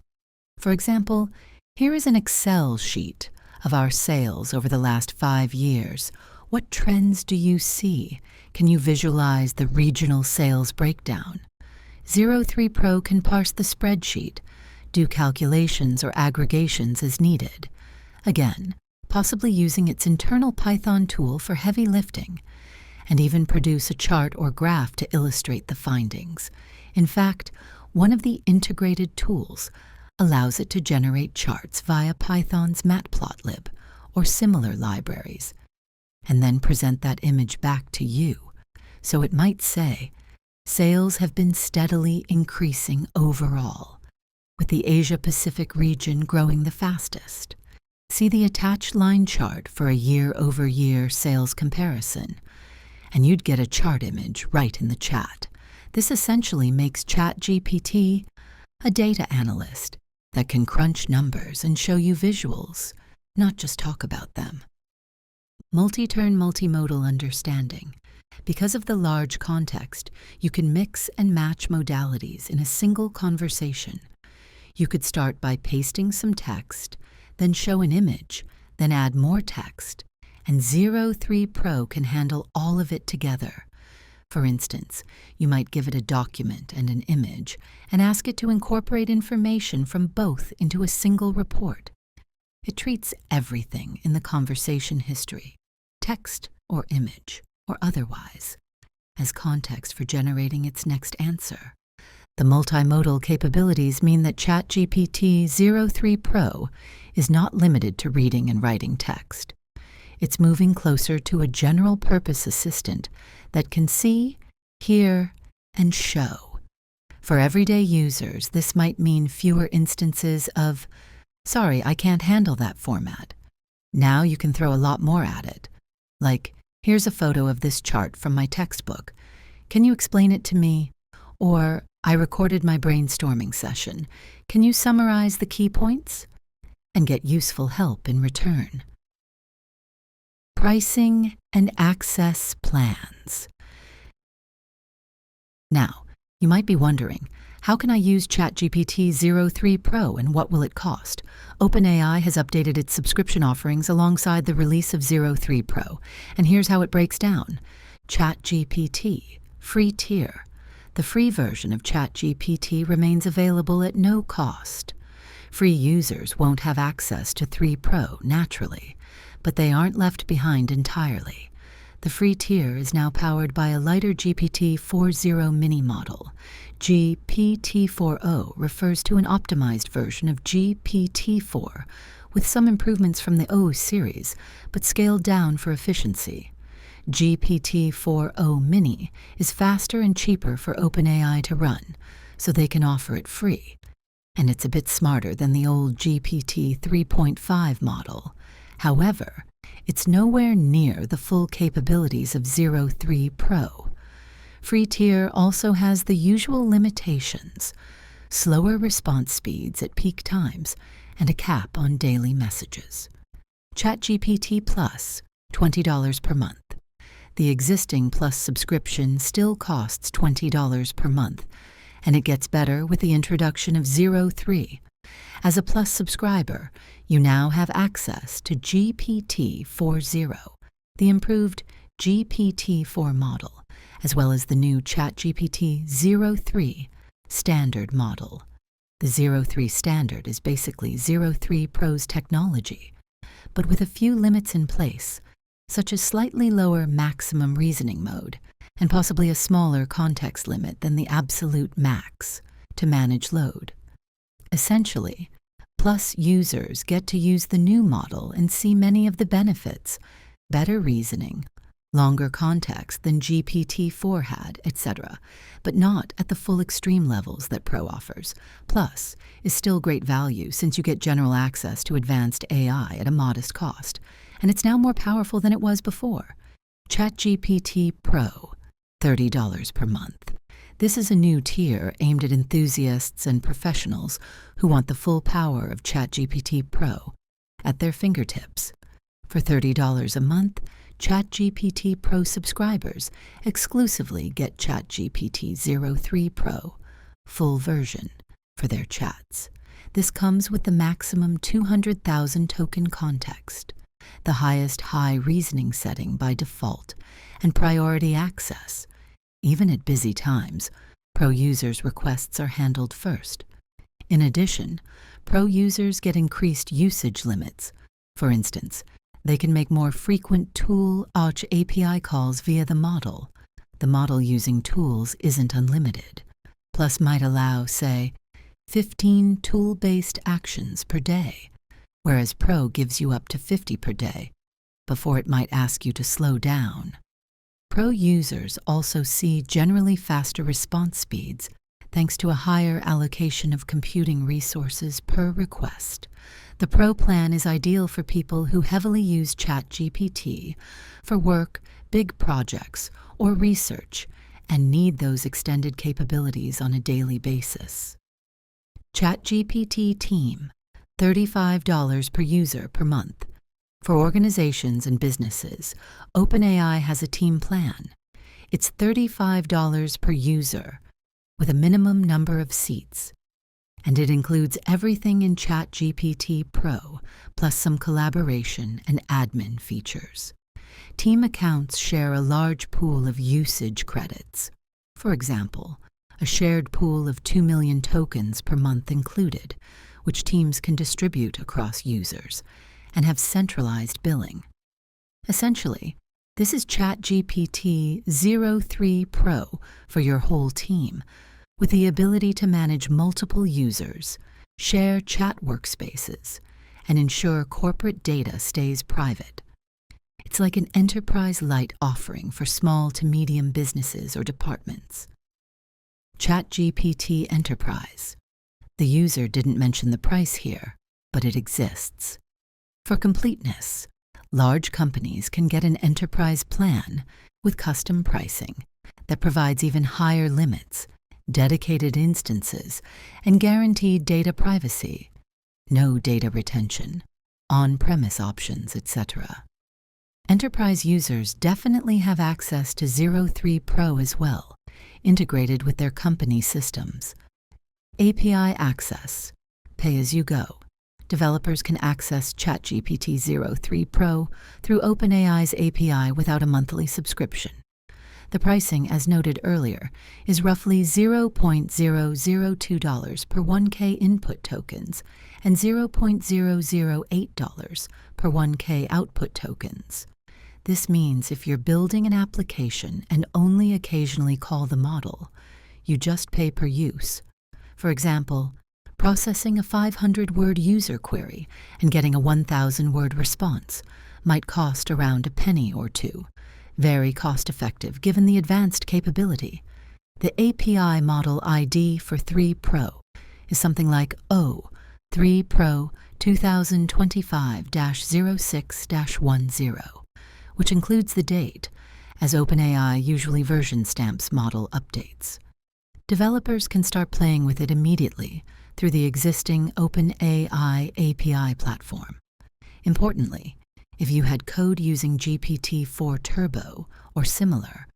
Speaker 1: For example, here is an Excel sheet of our sales over the last 5 years. What trends do you see? Can you visualize the regional sales breakdown? 03 Pro can parse the spreadsheet, do calculations or aggregations as needed. Again, possibly using its internal Python tool for heavy lifting, and even produce a chart or graph to illustrate the findings. In fact, one of the integrated tools allows it to generate charts via Python's matplotlib or similar libraries, and then present that image back to you. So it might say, sales have been steadily increasing overall, with the Asia-Pacific region growing the fastest. See the attached line chart for a year-over-year sales comparison, and you'd get a chart image right in the chat. This essentially makes ChatGPT a data analyst that can crunch numbers and show you visuals, not just talk about them. Multi-turn multimodal understanding. Because of the large context, you can mix and match modalities in a single conversation. You could start by pasting some text, then show an image, then add more text, and 03 Pro can handle all of it together. For instance, you might give it a document and an image and ask it to incorporate information from both into a single report. It treats everything in the conversation history, text or image or otherwise, as context for generating its next answer. The multimodal capabilities mean that ChatGPT 03 Pro is not limited to reading and writing text. It's moving closer to a general-purpose assistant that can see, hear, and show. For everyday users, this might mean fewer instances of, "Sorry, I can't handle that format." Now you can throw a lot more at it, like, "Here's a photo of this chart from my textbook. Can you explain it to me?" Or, "I recorded my brainstorming session. Can you summarize the key points?" And get useful help in return. Pricing and access plans. Now, you might be wondering, how can I use ChatGPT 03 Pro and what will it cost? OpenAI has updated its subscription offerings alongside the release of 03 Pro, and here's how it breaks down. ChatGPT, free tier. The free version of ChatGPT remains available at no cost. Free users won't have access to 3 Pro naturally, but they aren't left behind entirely. The free tier is now powered by a lighter GPT-4o mini model. GPT-4o refers to an optimized version of GPT-4 with some improvements from the O series, but scaled down for efficiency. GPT-4o mini is faster and cheaper for OpenAI to run, so they can offer it free. And it's a bit smarter than the old GPT 3.5 model. However, it's nowhere near the full capabilities of 03 Pro. Free tier also has the usual limitations: slower response speeds at peak times and a cap on daily messages. ChatGPT Plus, $20 per month. The existing Plus subscription still costs $20 per month, and it gets better with the introduction of 03. As a Plus subscriber, you now have access to GPT-4o, the improved GPT-4 model, as well as the new ChatGPT 03 standard model. The 03 standard is basically 03 Pro's technology, but with a few limits in place, such as slightly lower maximum reasoning mode and possibly a smaller context limit than the absolute max to manage load. Essentially, Plus users get to use the new model and see many of the benefits: better reasoning, longer context than GPT-4 had, etc., but not at the full extreme levels that Pro offers. Plus is still great value since you get general access to advanced AI at a modest cost, and it's now more powerful than it was before. ChatGPT Pro, $30 per month. This is a new tier aimed at enthusiasts and professionals who want the full power of ChatGPT Pro, at their fingertips. For $30 a month, ChatGPT Pro subscribers exclusively get ChatGPT 03 Pro, full version, for their chats. This comes with the maximum 200,000 token context, the highest high reasoning setting by default, and priority access. Even at busy times, Pro users' requests are handled first. In addition, Pro users get increased usage limits. For instance, they can make more frequent tool API calls via the model. The model using tools isn't unlimited, plus might allow, say, 15 tool-based actions per day, whereas Pro gives you up to 50 per day, before it might ask you to slow down. Pro users also see generally faster response speeds thanks to a higher allocation of computing resources per request. The Pro plan is ideal for people who heavily use ChatGPT for work, big projects, or research, and need those extended capabilities on a daily basis. ChatGPT Team, $35 per user per month. For organizations and businesses, OpenAI has a team plan. It's $35 per user, with a minimum number of seats. And it includes everything in ChatGPT Pro, plus some collaboration and admin features. Team accounts share a large pool of usage credits. For example, a shared pool of 2 million tokens per month included, which teams can distribute across users, and have centralized billing. Essentially, this is ChatGPT 03 Pro for your whole team, with the ability to manage multiple users, share chat workspaces, and ensure corporate data stays private. It's like an enterprise light offering for small to medium businesses or departments. ChatGPT Enterprise. The user didn't mention the price here, but it exists. For completeness, large companies can get an enterprise plan with custom pricing that provides even higher limits, dedicated instances, and guaranteed data privacy, no data retention, on-premise options, etc. Enterprise users definitely have access to 03 Pro as well, integrated with their company systems. API access, pay as you go. Developers can access ChatGPT 03 Pro through OpenAI's API without a monthly subscription. The pricing, as noted earlier, is roughly $0.002 per 1K input tokens and $0.008 per 1K output tokens. This means if you're building an application and only occasionally call the model, you just pay per use. For example, processing a 500-word user query and getting a 1,000-word response might cost around a penny or two. Very cost-effective given the advanced capability. The API model ID for 3 Pro is something like O3 Pro 2025-06-10, which includes the date, as OpenAI usually version stamps model updates. Developers can start playing with it immediately through the existing OpenAI API platform. Importantly, if you had code using GPT-4 Turbo or similar,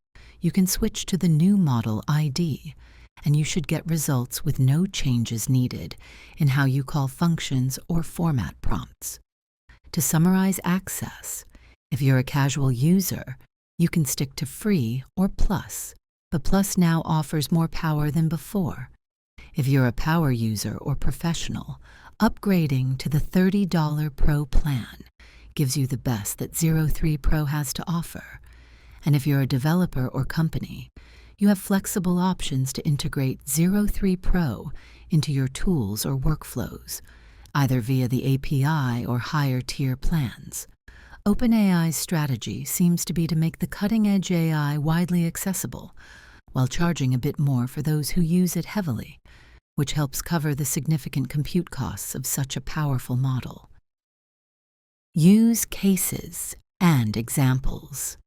Speaker 1: you can switch to the new model ID, and you should get results with no changes needed in how you call functions or format prompts. To summarize access, if you're a casual user, you can stick to free or plus, but Plus now offers more power than before. If you're a power user or professional, upgrading to the $30 Pro plan gives you the best that 03 Pro has to offer. And if you're a developer or company, you have flexible options to integrate 03 Pro into your tools or workflows, either via the API or higher tier plans. OpenAI's strategy seems to be to make the cutting-edge AI widely accessible, while charging a bit more for those who use it heavily, which helps cover the significant compute costs of such a powerful model. Use cases and examples.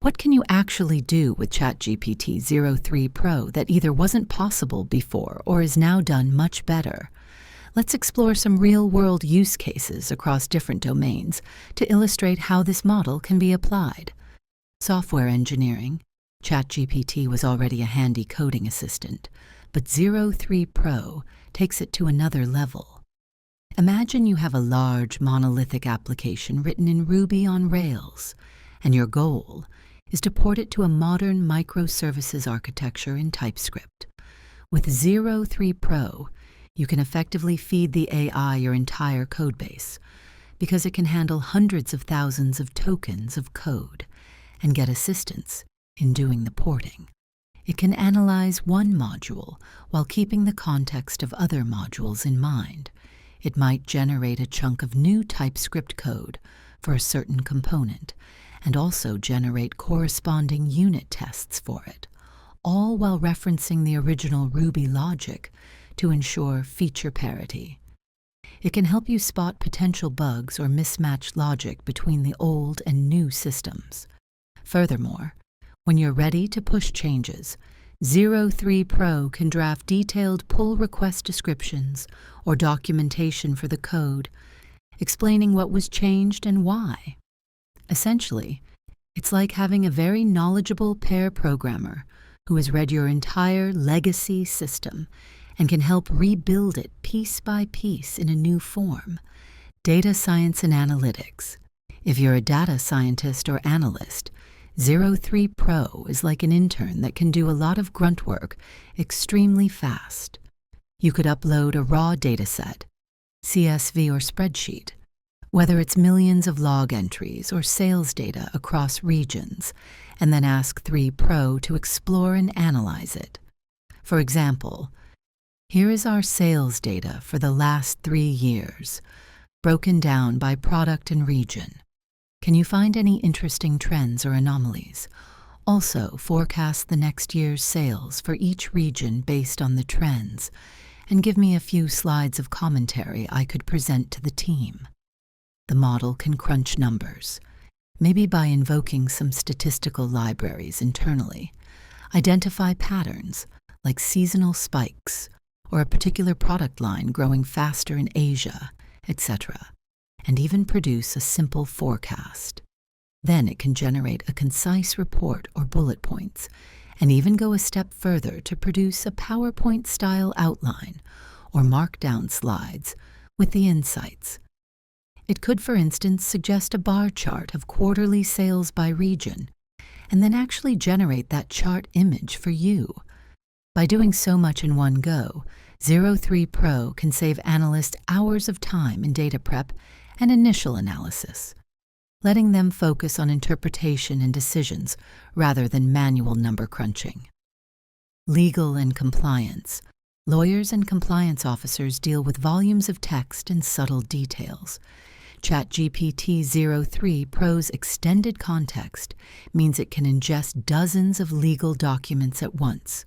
Speaker 1: What can you actually do with ChatGPT 03 Pro that either wasn't possible before or is now done much better? Let's explore some real-world use cases across different domains to illustrate how this model can be applied. Software engineering. ChatGPT was already a handy coding assistant, but 03 Pro takes it to another level. Imagine you have a large monolithic application written in Ruby on Rails, and your goal is to port it to a modern microservices architecture in TypeScript. With 03 Pro, you can effectively feed the AI your entire codebase, because it can handle hundreds of thousands of tokens of code and get assistance in doing the porting. It can analyze one module while keeping the context of other modules in mind. It might generate a chunk of new TypeScript code for a certain component and also generate corresponding unit tests for it, all while referencing the original Ruby logic to ensure feature parity. It can help you spot potential bugs or mismatched logic between the old and new systems. Furthermore, when you're ready to push changes, 03 Pro can draft detailed pull request descriptions or documentation for the code, explaining what was changed and why. Essentially, it's like having a very knowledgeable pair programmer who has read your entire legacy system and can help rebuild it piece by piece in a new form. Data science and analytics. If you're a data scientist or analyst, 03 Pro is like an intern that can do a lot of grunt work extremely fast. You could upload a raw dataset, CSV or spreadsheet, whether it's millions of log entries or sales data across regions, and then ask 3 Pro to explore and analyze it. For example, here is our sales data for the last 3 years, broken down by product and region. Can you find any interesting trends or anomalies? Also, forecast the next year's sales for each region based on the trends, and give me a few slides of commentary I could present to the team. The model can crunch numbers, maybe by invoking some statistical libraries internally, identify patterns like seasonal spikes or a particular product line growing faster in Asia, etc., and even produce a simple forecast. Then it can generate a concise report or bullet points, and even go a step further to produce a PowerPoint-style outline or markdown slides with the insights. It could, for instance, suggest a bar chart of quarterly sales by region, and then actually generate that chart image for you. By doing so much in one go, 03 Pro can save analysts hours of time in data prep and initial analysis, letting them focus on interpretation and decisions rather than manual number crunching. Legal and compliance. Lawyers and compliance officers deal with volumes of text and subtle details. ChatGPT 03 Pro's extended context means it can ingest dozens of legal documents at once.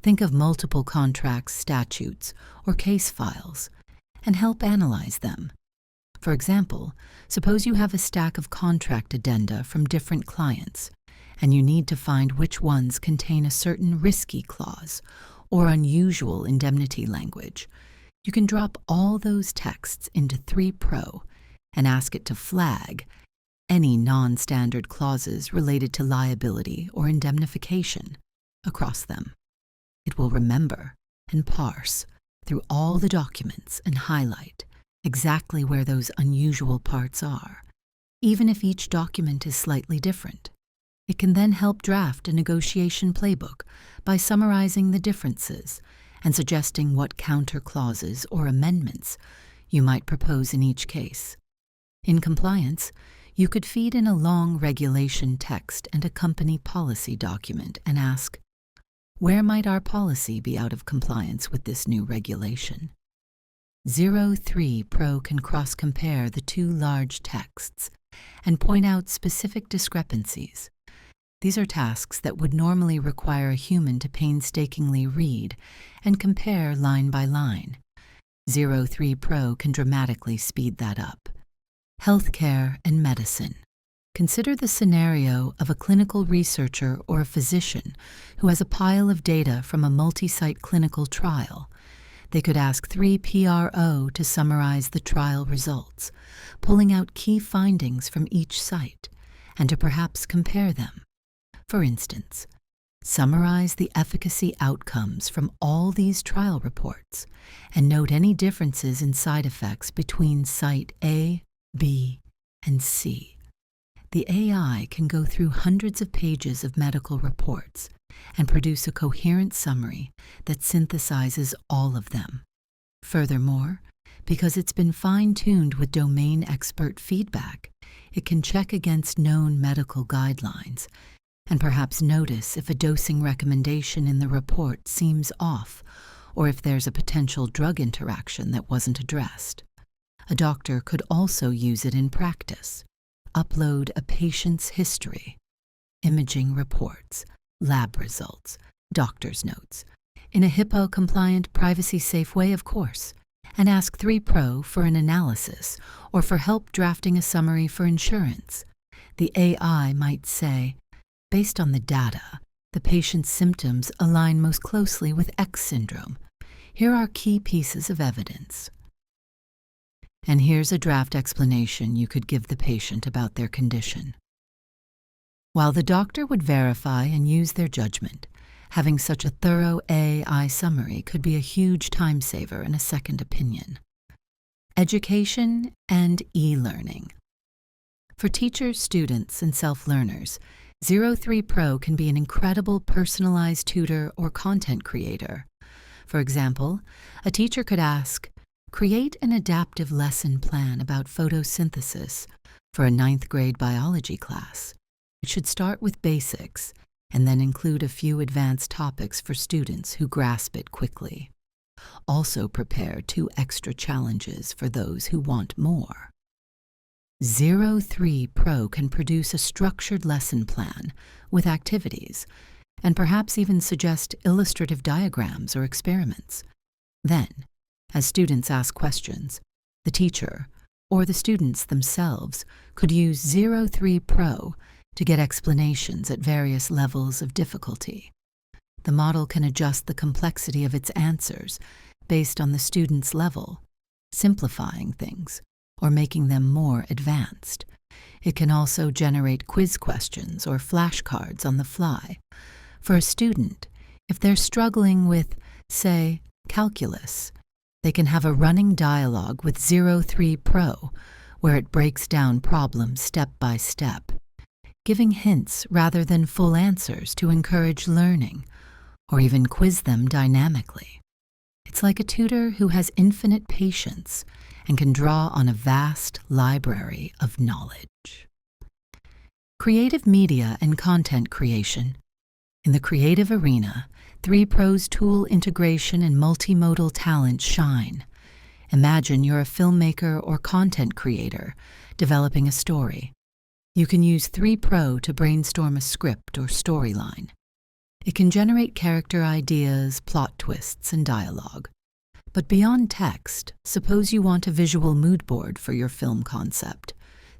Speaker 1: Think of multiple contracts, statutes, or case files, and help analyze them. For example, suppose you have a stack of contract addenda from different clients, and you need to find which ones contain a certain risky clause or unusual indemnity language. You can drop all those texts into 3 Pro and ask it to flag any non-standard clauses related to liability or indemnification across them. It will remember and parse through all the documents and highlight exactly where those unusual parts are, even if each document is slightly different. It can then help draft a negotiation playbook by summarizing the differences and suggesting what counter clauses or amendments you might propose in each case. In compliance, you could feed in a long regulation text and a company policy document and ask, where might our policy be out of compliance with this new regulation? 03 Pro can cross-compare the two large texts and point out specific discrepancies. These are tasks that would normally require a human to painstakingly read and compare line by line. 03 Pro can dramatically speed that up. Healthcare and medicine. Consider the scenario of a clinical researcher or a physician who has a pile of data from a multi-site clinical trial. They could ask 3 PRO to summarize the trial results, pulling out key findings from each site, and to perhaps compare them. For instance, summarize the efficacy outcomes from all these trial reports and note any differences in side effects between site A, B, and C. The AI can go through hundreds of pages of medical reports and produce a coherent summary that synthesizes all of them. Furthermore, because it's been fine-tuned with domain expert feedback, it can check against known medical guidelines and perhaps notice if a dosing recommendation in the report seems off or if there's a potential drug interaction that wasn't addressed. A doctor could also use it in practice. Upload a patient's history, imaging reports, lab results, doctor's notes, in a HIPAA-compliant, privacy-safe way, of course, and ask 3PRO for an analysis or for help drafting a summary for insurance. The AI might say, based on the data, the patient's symptoms align most closely with X syndrome. Here are key pieces of evidence. And here's a draft explanation you could give the patient about their condition. While the doctor would verify and use their judgment, having such a thorough AI summary could be a huge time saver and a second opinion. Education and e-learning. For teachers, students, and self-learners, 03Pro can be an incredible personalized tutor or content creator. For example, a teacher could ask, create an adaptive lesson plan about photosynthesis for a 9th grade biology class. It should start with basics and then include a few advanced topics for students who grasp it quickly. Also prepare 2 extra challenges for those who want more. 03Pro can produce a structured lesson plan with activities and perhaps even suggest illustrative diagrams or experiments. Then, as students ask questions, the teacher or the students themselves could use 03Pro to get explanations at various levels of difficulty. The model can adjust the complexity of its answers based on the student's level, simplifying things or making them more advanced. It can also generate quiz questions or flashcards on the fly. For a student, if they're struggling with, say, calculus, they can have a running dialogue with 03Pro where it breaks down problems step by step, giving hints rather than full answers to encourage learning, or even quiz them dynamically. It's like a tutor who has infinite patience and can draw on a vast library of knowledge. Creative media and content creation. In the creative arena, 3Pro's tool integration and multimodal talent shine. Imagine you're a filmmaker or content creator developing a story. You can use 3Pro to brainstorm a script or storyline. It can generate character ideas, plot twists, and dialogue. But beyond text, suppose you want a visual mood board for your film concept.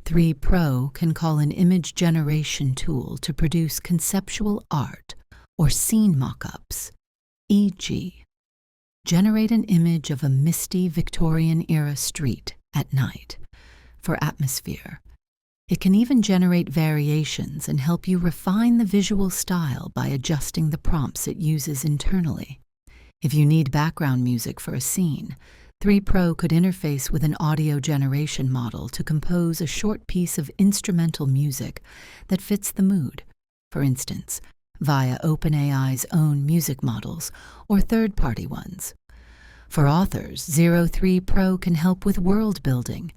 Speaker 1: 3Pro can call an image generation tool to produce conceptual art or scene mock-ups, e.g., generate an image of a misty Victorian-era street at night for atmosphere. It can even generate variations and help you refine the visual style by adjusting the prompts it uses internally. If you need background music for a scene, 3Pro could interface with an audio generation model to compose a short piece of instrumental music that fits the mood, for instance, via OpenAI's own music models or third-party ones. For authors, 03Pro can help with world building.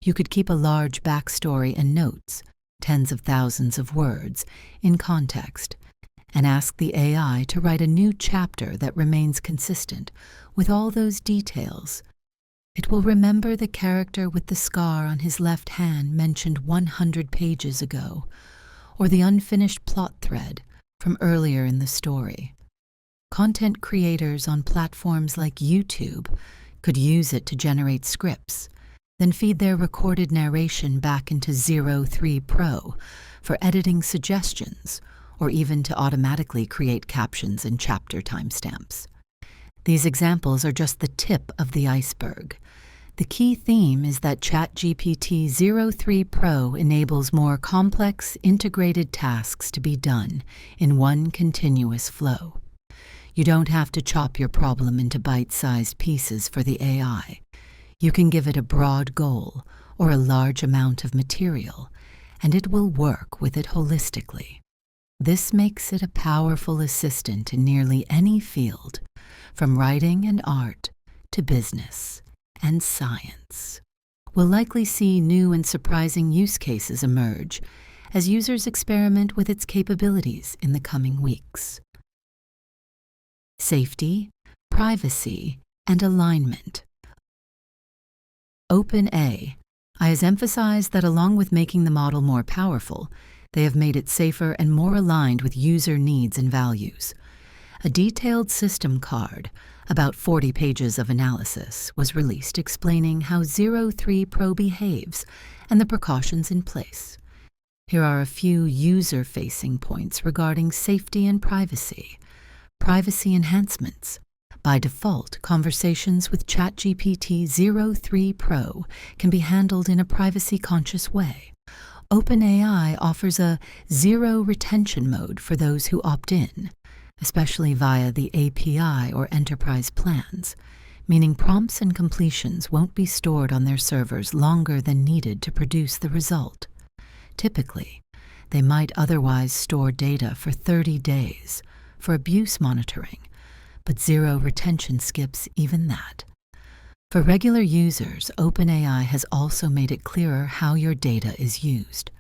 Speaker 1: You could keep a large backstory and notes, tens of thousands of words, in context, and ask the AI to write a new chapter that remains consistent with all those details. It will remember the character with the scar on his left hand mentioned 100 pages ago, or the unfinished plot thread from earlier in the story. Content creators on platforms like YouTube could use it to generate scripts, then feed their recorded narration back into 03Pro for editing suggestions, or even to automatically create captions and chapter timestamps. These examples are just the tip of the iceberg. The key theme is that ChatGPT 03 Pro enables more complex, integrated tasks to be done in one continuous flow. You don't have to chop your problem into bite-sized pieces for the AI. You can give it a broad goal or a large amount of material, and it will work with it holistically. This makes it a powerful assistant in nearly any field, from writing and art to business and science. We'll likely see new and surprising use cases emerge as users experiment with its capabilities in the coming weeks. Safety, privacy, and alignment. OpenAI has emphasized that along with making the model more powerful, they have made it safer and more aligned with user needs and values. A detailed system card, about 40 pages of analysis, was released explaining how 03 Pro behaves and the precautions in place. Here are a few user-facing points regarding safety and privacy. Privacy enhancements. By default, conversations with ChatGPT 03 Pro can be handled in a privacy-conscious way. OpenAI offers a zero retention mode for those who opt in, especially via the API or enterprise plans, meaning prompts and completions won't be stored on their servers longer than needed to produce the result. Typically, they might otherwise store data for 30 days for abuse monitoring, but zero retention skips even that. For regular users, OpenAI has also made it clearer how your data is used.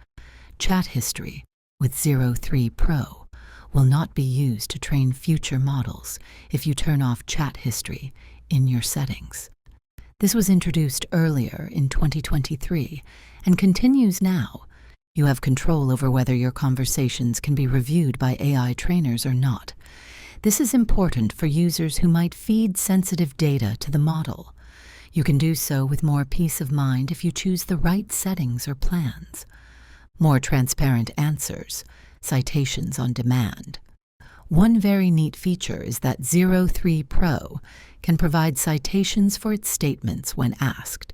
Speaker 1: Chat history with 03 Pro will not be used to train future models if you turn off chat history in your settings. This was introduced earlier in 2023 and continues now. You have control over whether your conversations can be reviewed by AI trainers or not. This is important for users who might feed sensitive data to the model. You can do so with more peace of mind if you choose the right settings or plans. More transparent answers, citations on demand. One very neat feature is that 03 Pro can provide citations for its statements when asked.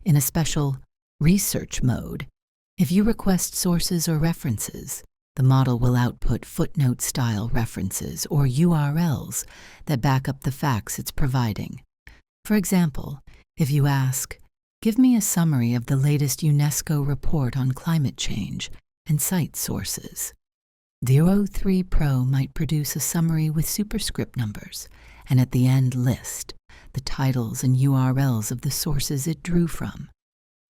Speaker 1: In a special research mode, if you request sources or references, the model will output footnote-style references or URLs that back up the facts it's providing. For example, if you ask, "Give me a summary of the latest UNESCO report on climate change," and cite sources, 03 Pro might produce a summary with superscript numbers, and at the end list the titles and URLs of the sources it drew from,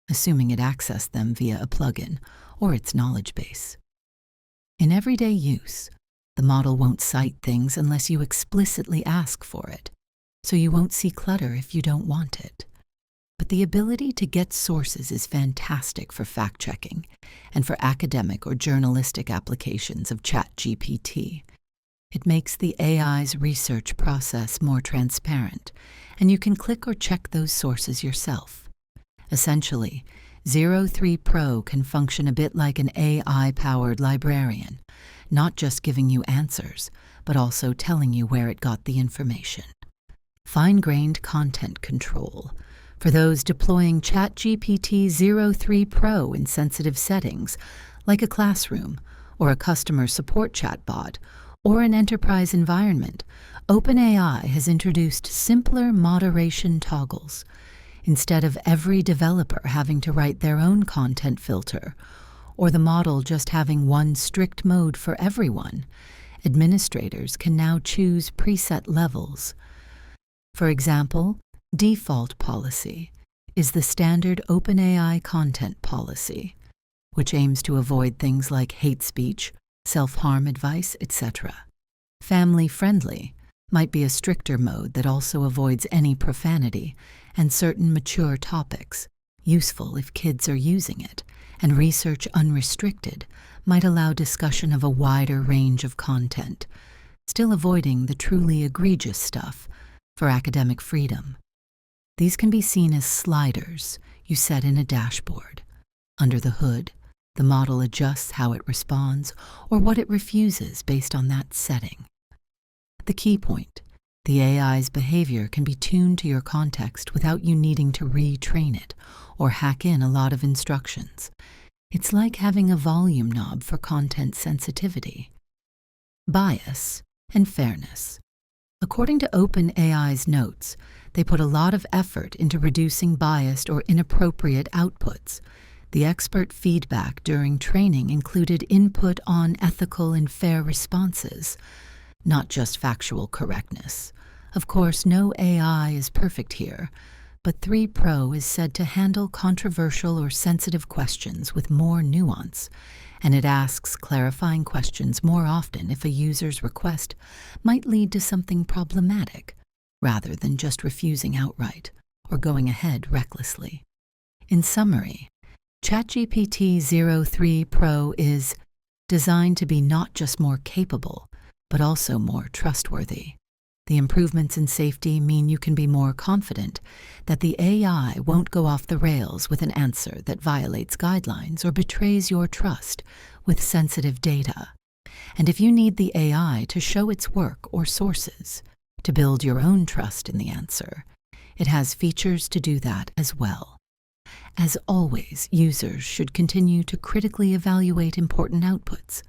Speaker 1: assuming it accessed them via a plugin or its knowledge base. In everyday use, the model won't cite things unless you explicitly ask for it, so you won't see clutter if you don't want it. But the ability to get sources is fantastic for fact-checking and for academic or journalistic applications of ChatGPT. It makes the AI's research process more transparent, and you can click or check those sources yourself. Essentially, 03 Pro can function a bit like an AI-powered librarian, not just giving you answers, but also telling you where it got the information. Fine-grained content control. For those deploying ChatGPT 03 Pro in sensitive settings, like a classroom or a customer support chatbot, or an enterprise environment, OpenAI has introduced simpler moderation toggles. Instead of every developer having to write their own content filter, or the model just having one strict mode for everyone, administrators can now choose preset levels. For example, default policy is the standard OpenAI content policy, which aims to avoid things like hate speech, self-harm advice, etc. Family-friendly might be a stricter mode that also avoids any profanity and certain mature topics, useful if kids are using it, and research unrestricted might allow discussion of a wider range of content, still avoiding the truly egregious stuff for academic freedom. These can be seen as sliders you set in a dashboard. Under the hood, the model adjusts how it responds or what it refuses based on that setting. The key point The AI's behavior can be tuned to your context without you needing to retrain it or hack in a lot of instructions. It's like having a volume knob for content sensitivity. Bias and fairness. According to OpenAI's notes, they put a lot of effort into reducing biased or inappropriate outputs. The expert feedback during training included input on ethical and fair responses, not just factual correctness. Of course, no AI is perfect here, but 3 Pro is said to handle controversial or sensitive questions with more nuance, and it asks clarifying questions more often if a user's request might lead to something problematic, rather than just refusing outright or going ahead recklessly. In summary, ChatGPT 03 Pro is designed to be not just more capable, but also more trustworthy. The improvements in safety mean you can be more confident that the AI won't go off the rails with an answer that violates guidelines or betrays your trust with sensitive data. And if you need the AI to show its work or sources, to build your own trust in the answer, it has features to do that as well. As always, users should continue to critically evaluate important outputs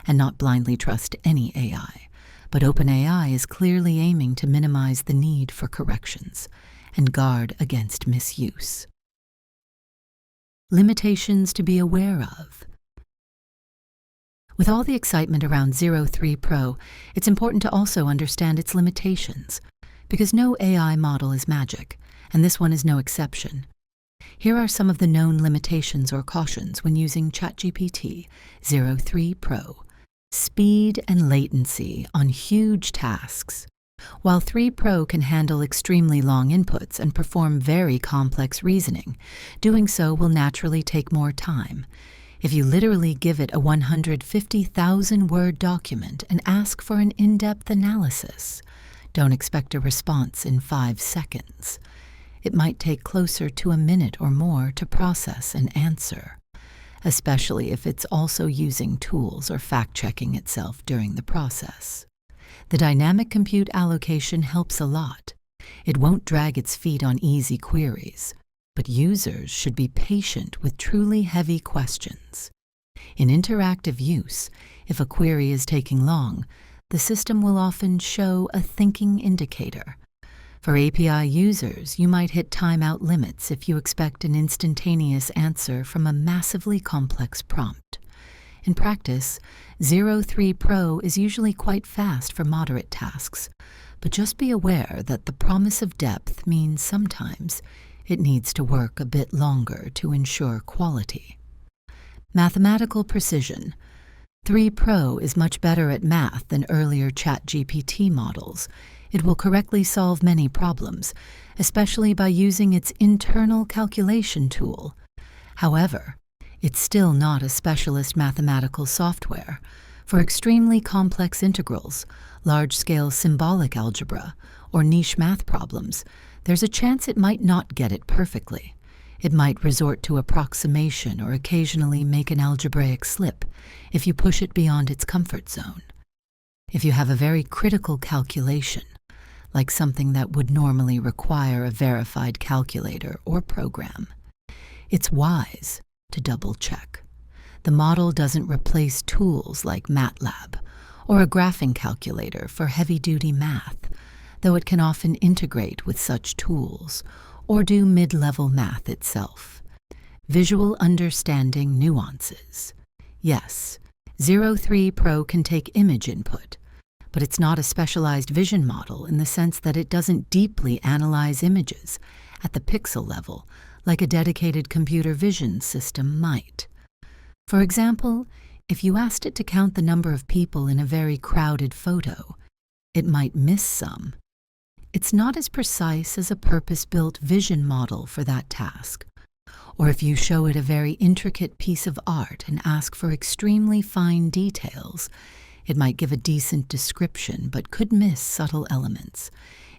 Speaker 1: and not blindly trust any AI. But OpenAI is clearly aiming to minimize the need for corrections and guard against misuse. Limitations to be aware of. With all the excitement around 03 Pro, it's important to also understand its limitations, because no AI model is magic, and this one is no exception. Here are some of the known limitations or cautions when using ChatGPT 03 Pro. Speed and latency on huge tasks. While 3 Pro can handle extremely long inputs and perform very complex reasoning, doing so will naturally take more time. If you literally give it a 150,000-word document and ask for an in-depth analysis, don't expect a response in 5 seconds. It might take closer to a minute or more to process an answer, especially if it's also using tools or fact-checking itself during the process. The dynamic compute allocation helps a lot. It won't drag its feet on easy queries, but users should be patient with truly heavy questions. In interactive use, if a query is taking long, the system will often show a thinking indicator. For API users, you might hit timeout limits if you expect an instantaneous answer from a massively complex prompt. In practice, 03 Pro is usually quite fast for moderate tasks, but just be aware that the promise of depth means sometimes it needs to work a bit longer to ensure quality. Mathematical precision. 3 Pro is much better at math than earlier ChatGPT models. It will correctly solve many problems, especially by using its internal calculation tool. However, it's still not a specialist mathematical software. For extremely complex integrals, large-scale symbolic algebra, or niche math problems, there's a chance it might not get it perfectly. It might resort to approximation or occasionally make an algebraic slip if you push it beyond its comfort zone. If you have a very critical calculation, like something that would normally require a verified calculator or program, it's wise to double-check. The model doesn't replace tools like MATLAB or a graphing calculator for heavy-duty math, though it can often integrate with such tools or do mid-level math itself. Visual understanding nuances. Yes, 03 Pro can take image input, but it's not a specialized vision model in the sense that it doesn't deeply analyze images at the pixel level like a dedicated computer vision system might. For example, if you asked it to count the number of people in a very crowded photo, it might miss some. It's not as precise as a purpose-built vision model for that task. Or if you show it a very intricate piece of art and ask for extremely fine details, it might give a decent description but could miss subtle elements.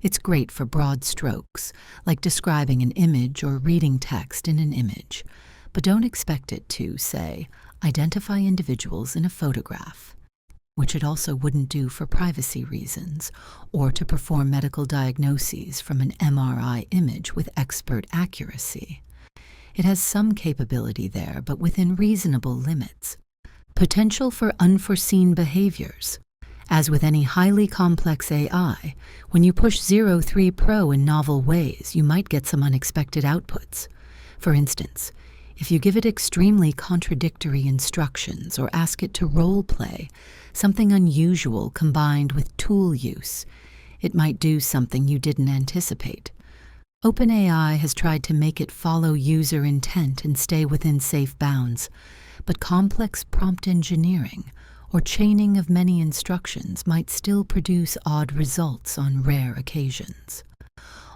Speaker 1: It's great for broad strokes, like describing an image or reading text in an image, but don't expect it to, say, identify individuals in a photograph. which it also wouldn't do for privacy reasons, or to perform medical diagnoses from an MRI image with expert accuracy. It has some capability there, but within reasonable limits. Potential for unforeseen behaviors. As with any highly complex AI, when you push 03 Pro in novel ways, you might get some unexpected outputs. For instance, if you give it extremely contradictory instructions or ask it to role-play, something unusual combined with tool use, it might do something you didn't anticipate. OpenAI has tried to make it follow user intent and stay within safe bounds, but complex prompt engineering or chaining of many instructions might still produce odd results on rare occasions.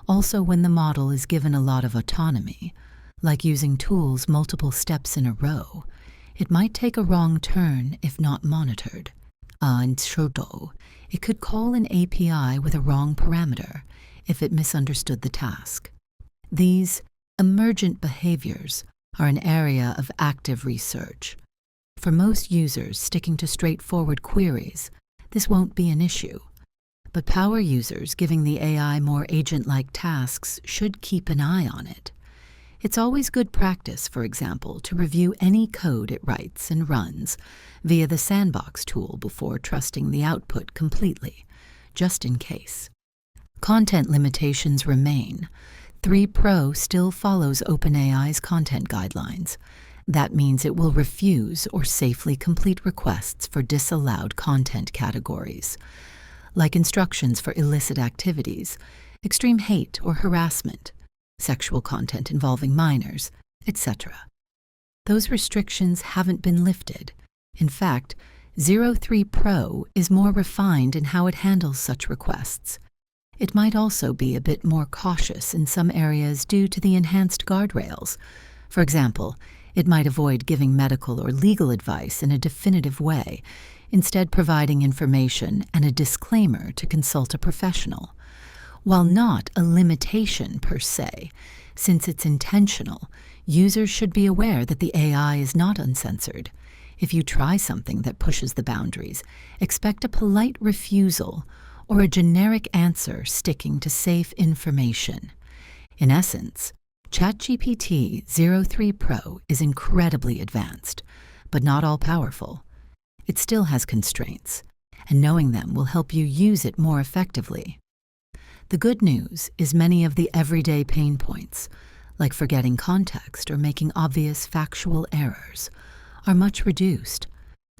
Speaker 1: Also, when the model is given a lot of autonomy, like using tools multiple steps in a row, it might take a wrong turn if not monitored. It could call an API with a wrong parameter if it misunderstood the task. These emergent behaviors are an area of active research. For most users sticking to straightforward queries, this won't be an issue. But power users giving the AI more agent-like tasks should keep an eye on it. It's always good practice, for example, to review any code it writes and runs via the sandbox tool before trusting the output completely, just in case. Content limitations remain. 3 Pro still follows OpenAI's content guidelines. That means it will refuse or safely complete requests for disallowed content categories, like instructions for illicit activities, extreme hate or harassment, sexual content involving minors, etc. Those restrictions haven't been lifted. In fact, 03 Pro is more refined in how it handles such requests. It might also be a bit more cautious in some areas due to the enhanced guardrails. For example, it might avoid giving medical or legal advice in a definitive way, instead providing information and a disclaimer to consult a professional. While not a limitation per se, since it's intentional, users should be aware that the AI is not uncensored. If you try something that pushes the boundaries, expect a polite refusal or a generic answer sticking to safe information. In essence, ChatGPT 03 Pro is incredibly advanced, but not all-powerful. It still has constraints, and knowing them will help you use it more effectively. The good news is many of the everyday pain points, like forgetting context or making obvious factual errors, are much reduced,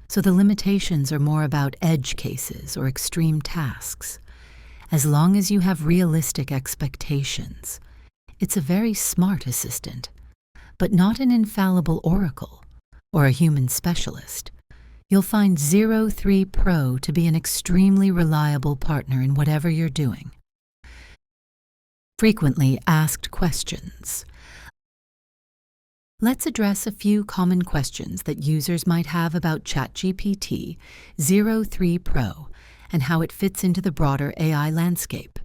Speaker 1: so the limitations are more about edge cases or extreme tasks. As long as you have realistic expectations, it's a very smart assistant, but not an infallible oracle or a human specialist. You'll find 03 Pro to be an extremely reliable partner in whatever you're doing. Frequently asked questions. Let's address a few common questions that users might have about ChatGPT 03 Pro and how it fits into the broader AI landscape.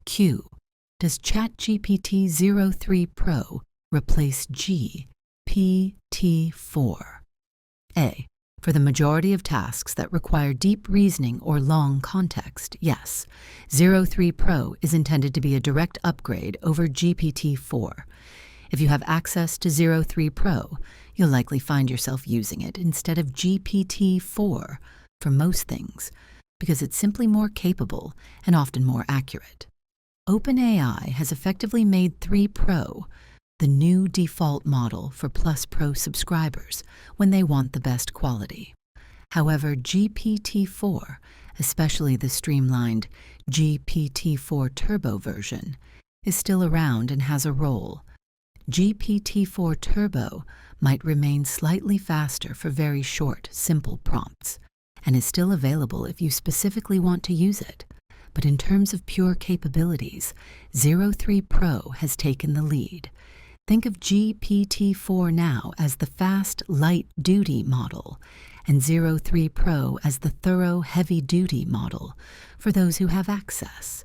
Speaker 1: Q. Does ChatGPT 03 Pro replace GPT-4? A. For the majority of tasks that require deep reasoning or long context, yes, 03 Pro is intended to be a direct upgrade over GPT-4. If you have access to 03 Pro, you'll likely find yourself using it instead of GPT-4 for most things, because it's simply more capable and often more accurate. OpenAI has effectively made 3 Pro the new default model for Plus Pro subscribers when they want the best quality. However, GPT-4, especially the streamlined GPT-4 Turbo version, is still around and has a role. GPT-4 Turbo might remain slightly faster for very short, simple prompts, and is still available if you specifically want to use it. But in terms of pure capabilities, 03 Pro has taken the lead. Think of GPT-4 now as the fast, light-duty model, and 03 Pro as the thorough, heavy-duty model for those who have access.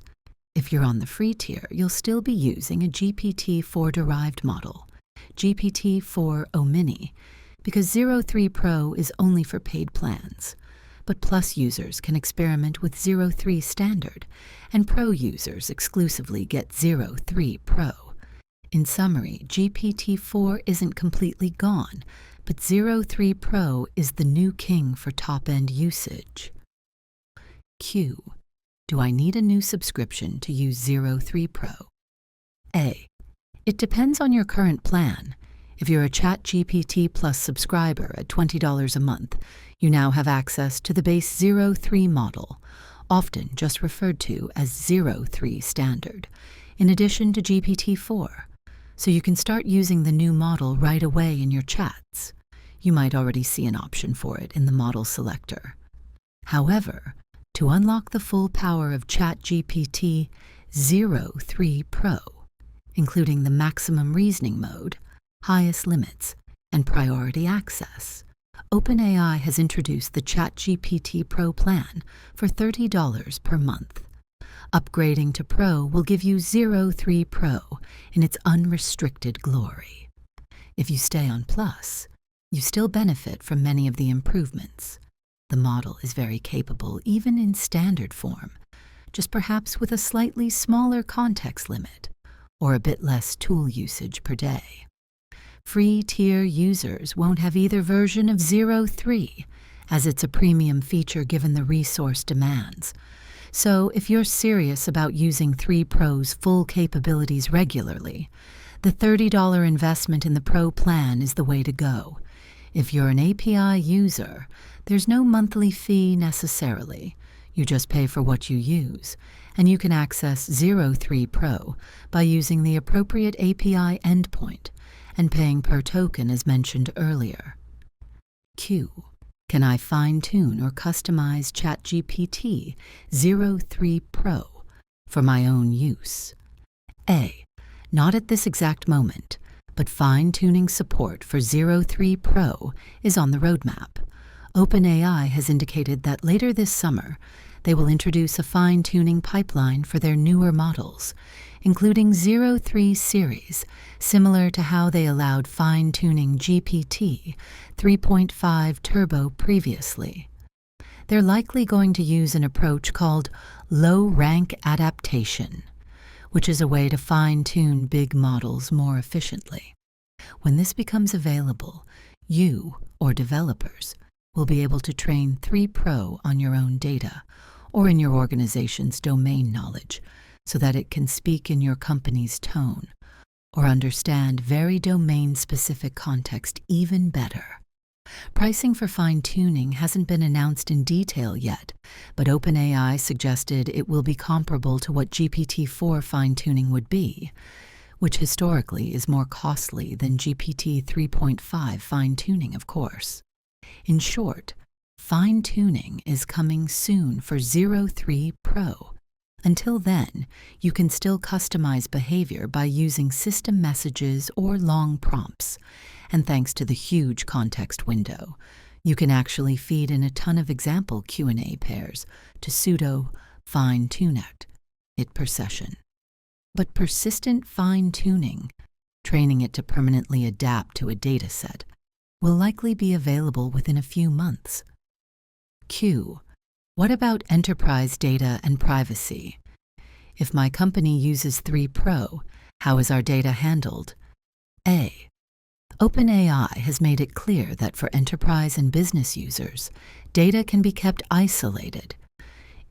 Speaker 1: If you're on the free tier, you'll still be using a GPT-4-derived model, GPT-4 Omni, because 03 Pro is only for paid plans. but Plus users can experiment with 0.3 Standard, and Pro users exclusively get 0.3 Pro. In summary, GPT-4 isn't completely gone, but 0.3 Pro is the new king for top-end usage. Q. Do I need a new subscription to use 0.3 Pro? A. It depends on your current plan. If you're a ChatGPT Plus subscriber at $20 a month, you now have access to the base 0.3 model, often just referred to as 0.3 Standard, in addition to GPT-4. So you can start using the new model right away in your chats. You might already see an option for it in the model selector. However, to unlock the full power of ChatGPT 0.3 Pro, including the maximum reasoning mode, highest limits, and priority access, OpenAI has introduced the ChatGPT Pro plan for $30 per month. Upgrading to Pro will give you 0.3 Pro in its unrestricted glory. If you stay on Plus, you still benefit from many of the improvements. The model is very capable even in standard form, just perhaps with a slightly smaller context limit or a bit less tool usage per day. Free tier users won't have either version of 0.3, as it's a premium feature given the resource demands. So if you're serious about using 3 Pro's full capabilities regularly, the $30 investment in the Pro plan is the way to go. If you're an API user, there's no monthly fee necessarily. You just pay for what you use, and you can access 0.3 Pro by using the appropriate API endpoint and paying per token as mentioned earlier. Q. Can I fine-tune or customize ChatGPT 0.3 Pro for my own use? A. Not at this exact moment, but fine-tuning support for 0.3 Pro is on the roadmap. OpenAI has indicated that later this summer, they will introduce a fine-tuning pipeline for their newer models, including 0.3 series, similar to how they allowed fine-tuning GPT 3.5 Turbo previously. They're likely going to use an approach called low-rank adaptation, which is a way to fine-tune big models more efficiently. When this becomes available, you, or developers, will be able to train 3 Pro on your own data or in your organization's domain knowledge so that it can speak in your company's tone or understand very domain-specific context even better. Pricing for fine-tuning hasn't been announced in detail yet, but OpenAI suggested it will be comparable to what GPT-4 fine-tuning would be, which historically is more costly than GPT 3.5 fine-tuning, of course. In short, fine-tuning is coming soon for 0.3 Pro. Until then, you can still customize behavior by using system messages or long prompts, and thanks to the huge context window, you can actually feed in a ton of example Q&A pairs to pseudo fine-tune it per session. But persistent fine-tuning, training it to permanently adapt to a dataset, will likely be available within a few months. Q. What about enterprise data and privacy? If my company uses 3 Pro, how is our data handled? A. OpenAI has made it clear that for enterprise and business users, data can be kept isolated.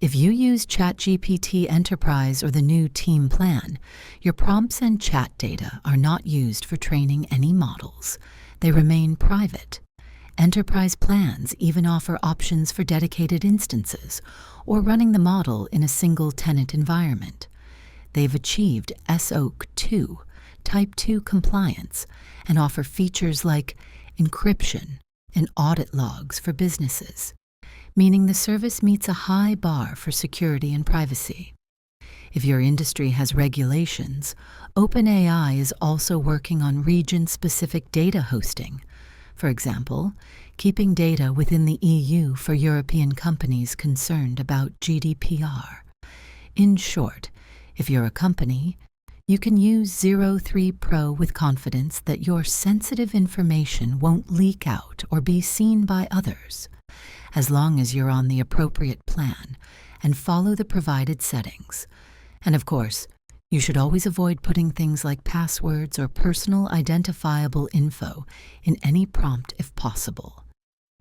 Speaker 1: If you use ChatGPT Enterprise or the new Team plan, your prompts and chat data are not used for training any models. They remain private. Enterprise plans even offer options for dedicated instances or running the model in a single tenant environment. They've achieved SOC 2, Type 2 compliance, and offer features like encryption and audit logs for businesses, meaning the service meets a high bar for security and privacy. If your industry has regulations, OpenAI is also working on region-specific data hosting. For example, keeping data within the EU for European companies concerned about GDPR. In short, if you're a company, you can use 0.3 Pro with confidence that your sensitive information won't leak out or be seen by others. as long as you're on the appropriate plan and follow the provided settings. And of course, you should always avoid putting things like passwords or personal identifiable info in any prompt if possible,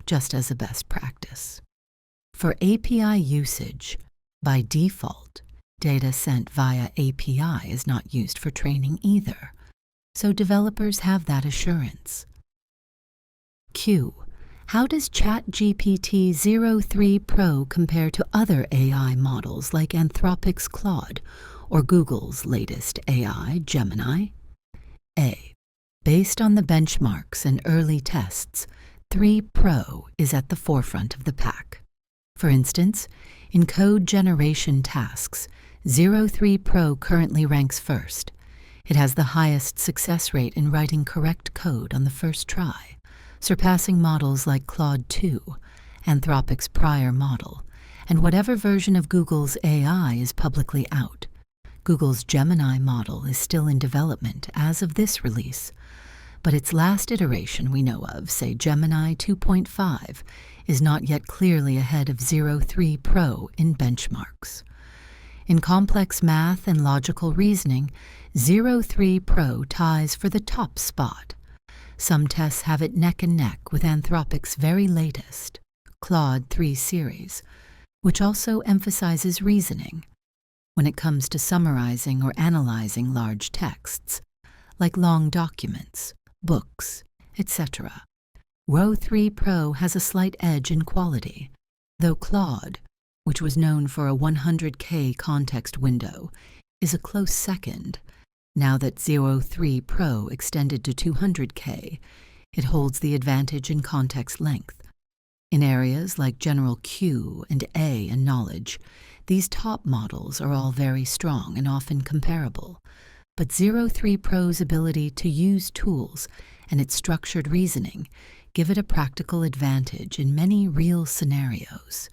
Speaker 1: just as a best practice. For API usage, by default, data sent via API is not used for training either, so developers have that assurance. Q. How does ChatGPT 03 Pro compare to other AI models like Anthropic's Claude or Google's latest AI, Gemini? A. Based on the benchmarks and early tests, 3 Pro is at the forefront of the pack. For instance, in code generation tasks, 03 Pro currently ranks first. It has the highest success rate in writing correct code on the first try, surpassing models like Claude 2, Anthropic's prior model, and whatever version of Google's AI is publicly out. Google's Gemini model is still in development as of this release, but its last iteration we know of, say Gemini 2.5, is not yet clearly ahead of 03 Pro in benchmarks. In complex math and logical reasoning, 03 Pro ties for the top spot. Some tests have it neck and neck with Anthropic's very latest, Claude 3 series, which also emphasizes reasoning when it comes to summarizing or analyzing large texts, like long documents, books, etc. 03 Pro has a slight edge in quality, though Claude, which was known for a 100K context window, is a close second. Now that 03 Pro extended to 200K, it holds the advantage in context length. In areas like general Q and A and knowledge, these top models are all very strong and often comparable. But 03 Pro's ability to use tools and its structured reasoning give it a practical advantage in many real scenarios.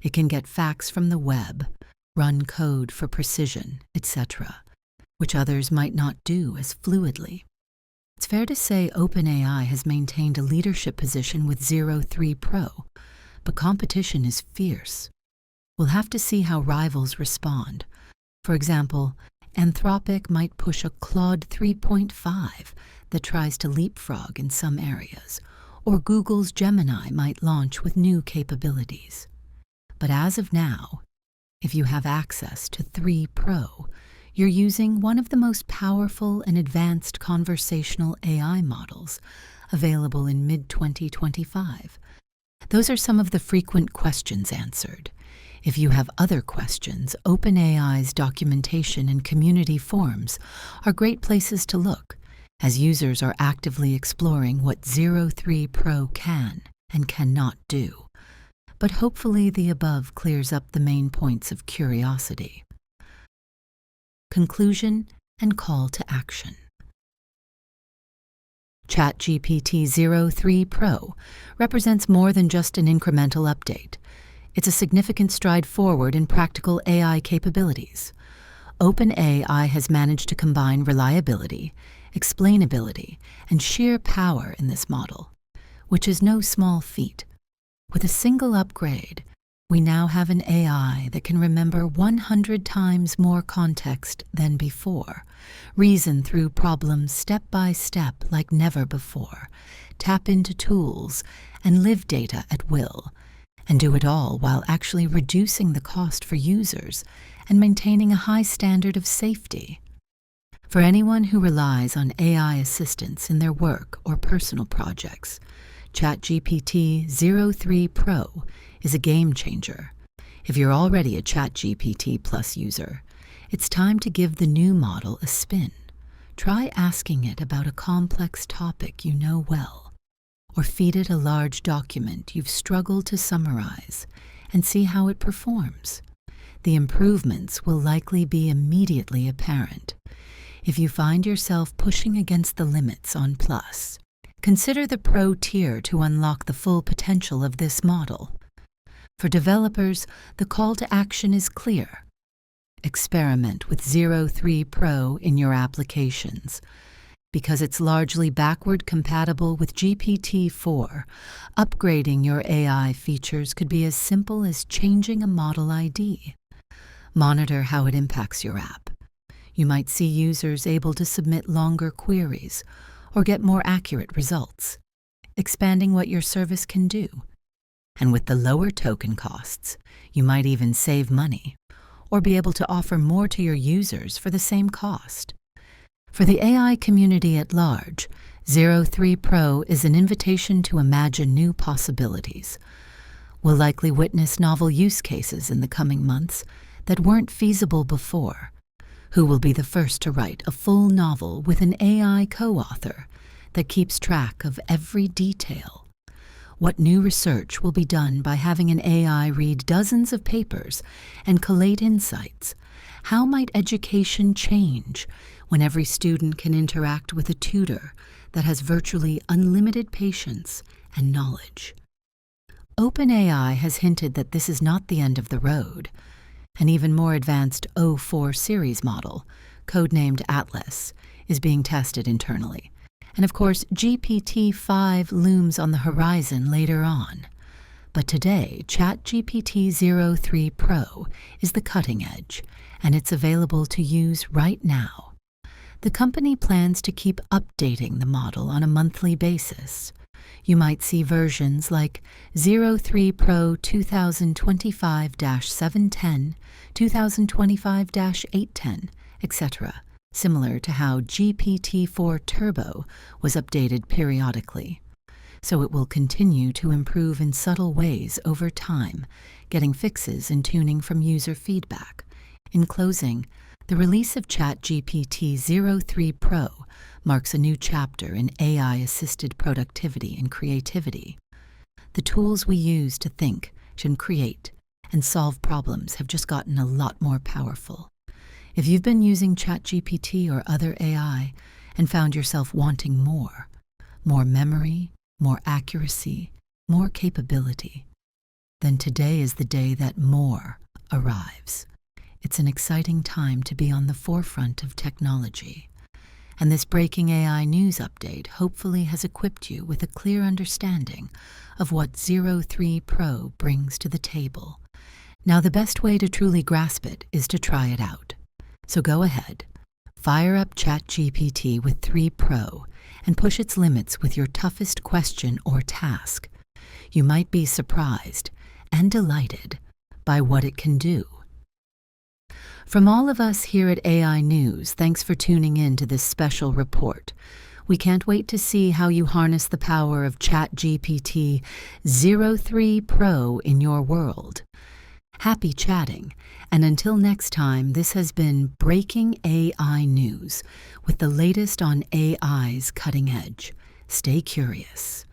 Speaker 1: It can get facts from the web, run code for precision, etc., which others might not do as fluidly. It's fair to say OpenAI has maintained a leadership position with 03 Pro, but competition is fierce. We'll have to see how rivals respond. For example, Anthropic might push a Claude 3.5 that tries to leapfrog in some areas, or Google's Gemini might launch with new capabilities. But as of now, if you have access to 3 Pro, you're using one of the most powerful and advanced conversational AI models available in mid-2025. Those are some of the frequent questions answered. If you have other questions, OpenAI's documentation and community forums are great places to look, as users are actively exploring what 03 Pro can and cannot do. But hopefully the above clears up the main points of curiosity. Conclusion and call to action. ChatGPT 03 Pro represents more than just an incremental update. It's a significant stride forward in practical AI capabilities. OpenAI has managed to combine reliability, explainability, and sheer power in this model, which is no small feat. With a single upgrade, we now have an AI that can remember 100 times more context than before, reason through problems step by step like never before, tap into tools, and live data at will, and do it all while actually reducing the cost for users and maintaining a high standard of safety. For anyone who relies on AI assistance in their work or personal projects, ChatGPT 03 Pro is a game changer. If you're already a ChatGPT Plus user, it's time to give the new model a spin. Try asking it about a complex topic you know well, or feed it a large document you've struggled to summarize and see how it performs. The improvements will likely be immediately apparent. If you find yourself pushing against the limits on Plus, consider the Pro tier to unlock the full potential of this model. For developers, the call to action is clear. Experiment with 03 Pro in your applications. because it's largely backward compatible with GPT-4. Upgrading your AI features could be as simple as changing a model ID. Monitor how it impacts your app. You might see users able to submit longer queries or get more accurate results, expanding what your service can do. And with the lower token costs, you might even save money or be able to offer more to your users for the same cost. For the AI community at large, 03 Pro is an invitation to imagine new possibilities. We'll likely witness novel use cases in the coming months that weren't feasible before. Who will be the first to write a full novel with an AI co-author that keeps track of every detail? What new research will be done by having an AI read dozens of papers and collate insights? How might education change when every student can interact with a tutor that has virtually unlimited patience and knowledge? OpenAI has hinted that this is not the end of the road. An even more advanced O4 series model, codenamed Atlas, is being tested internally. And of course, GPT-5 looms on the horizon later on. But today, ChatGPT 03 Pro is the cutting edge, and it's available to use right now. The company plans to keep updating the model on a monthly basis. You might see versions like 03 Pro 2025-710, 2025-810, etc., similar to how GPT-4 Turbo was updated periodically. So it will continue to improve in subtle ways over time, getting fixes and tuning from user feedback. In closing, the release of ChatGPT 03 Pro marks a new chapter in AI-assisted productivity and creativity. The tools we use to think, and create, and solve problems have just gotten a lot more powerful. If you've been using ChatGPT or other AI and found yourself wanting more memory, more accuracy, more capability, then today is the day that more arrives. It's an exciting time to be on the forefront of technology. And this breaking AI news update hopefully has equipped you with a clear understanding of what 03 Pro brings to the table. Now, the best way to truly grasp it is to try it out. So go ahead, fire up ChatGPT with 3 Pro and push its limits with your toughest question or task. You might be surprised and delighted by what it can do. From all of us here at AI News, thanks for tuning in to this special report. We can't wait to see how you harness the power of ChatGPT 03 Pro in your world. Happy chatting, and until next time, this has been Breaking AI News with the latest on AI's cutting edge. Stay curious.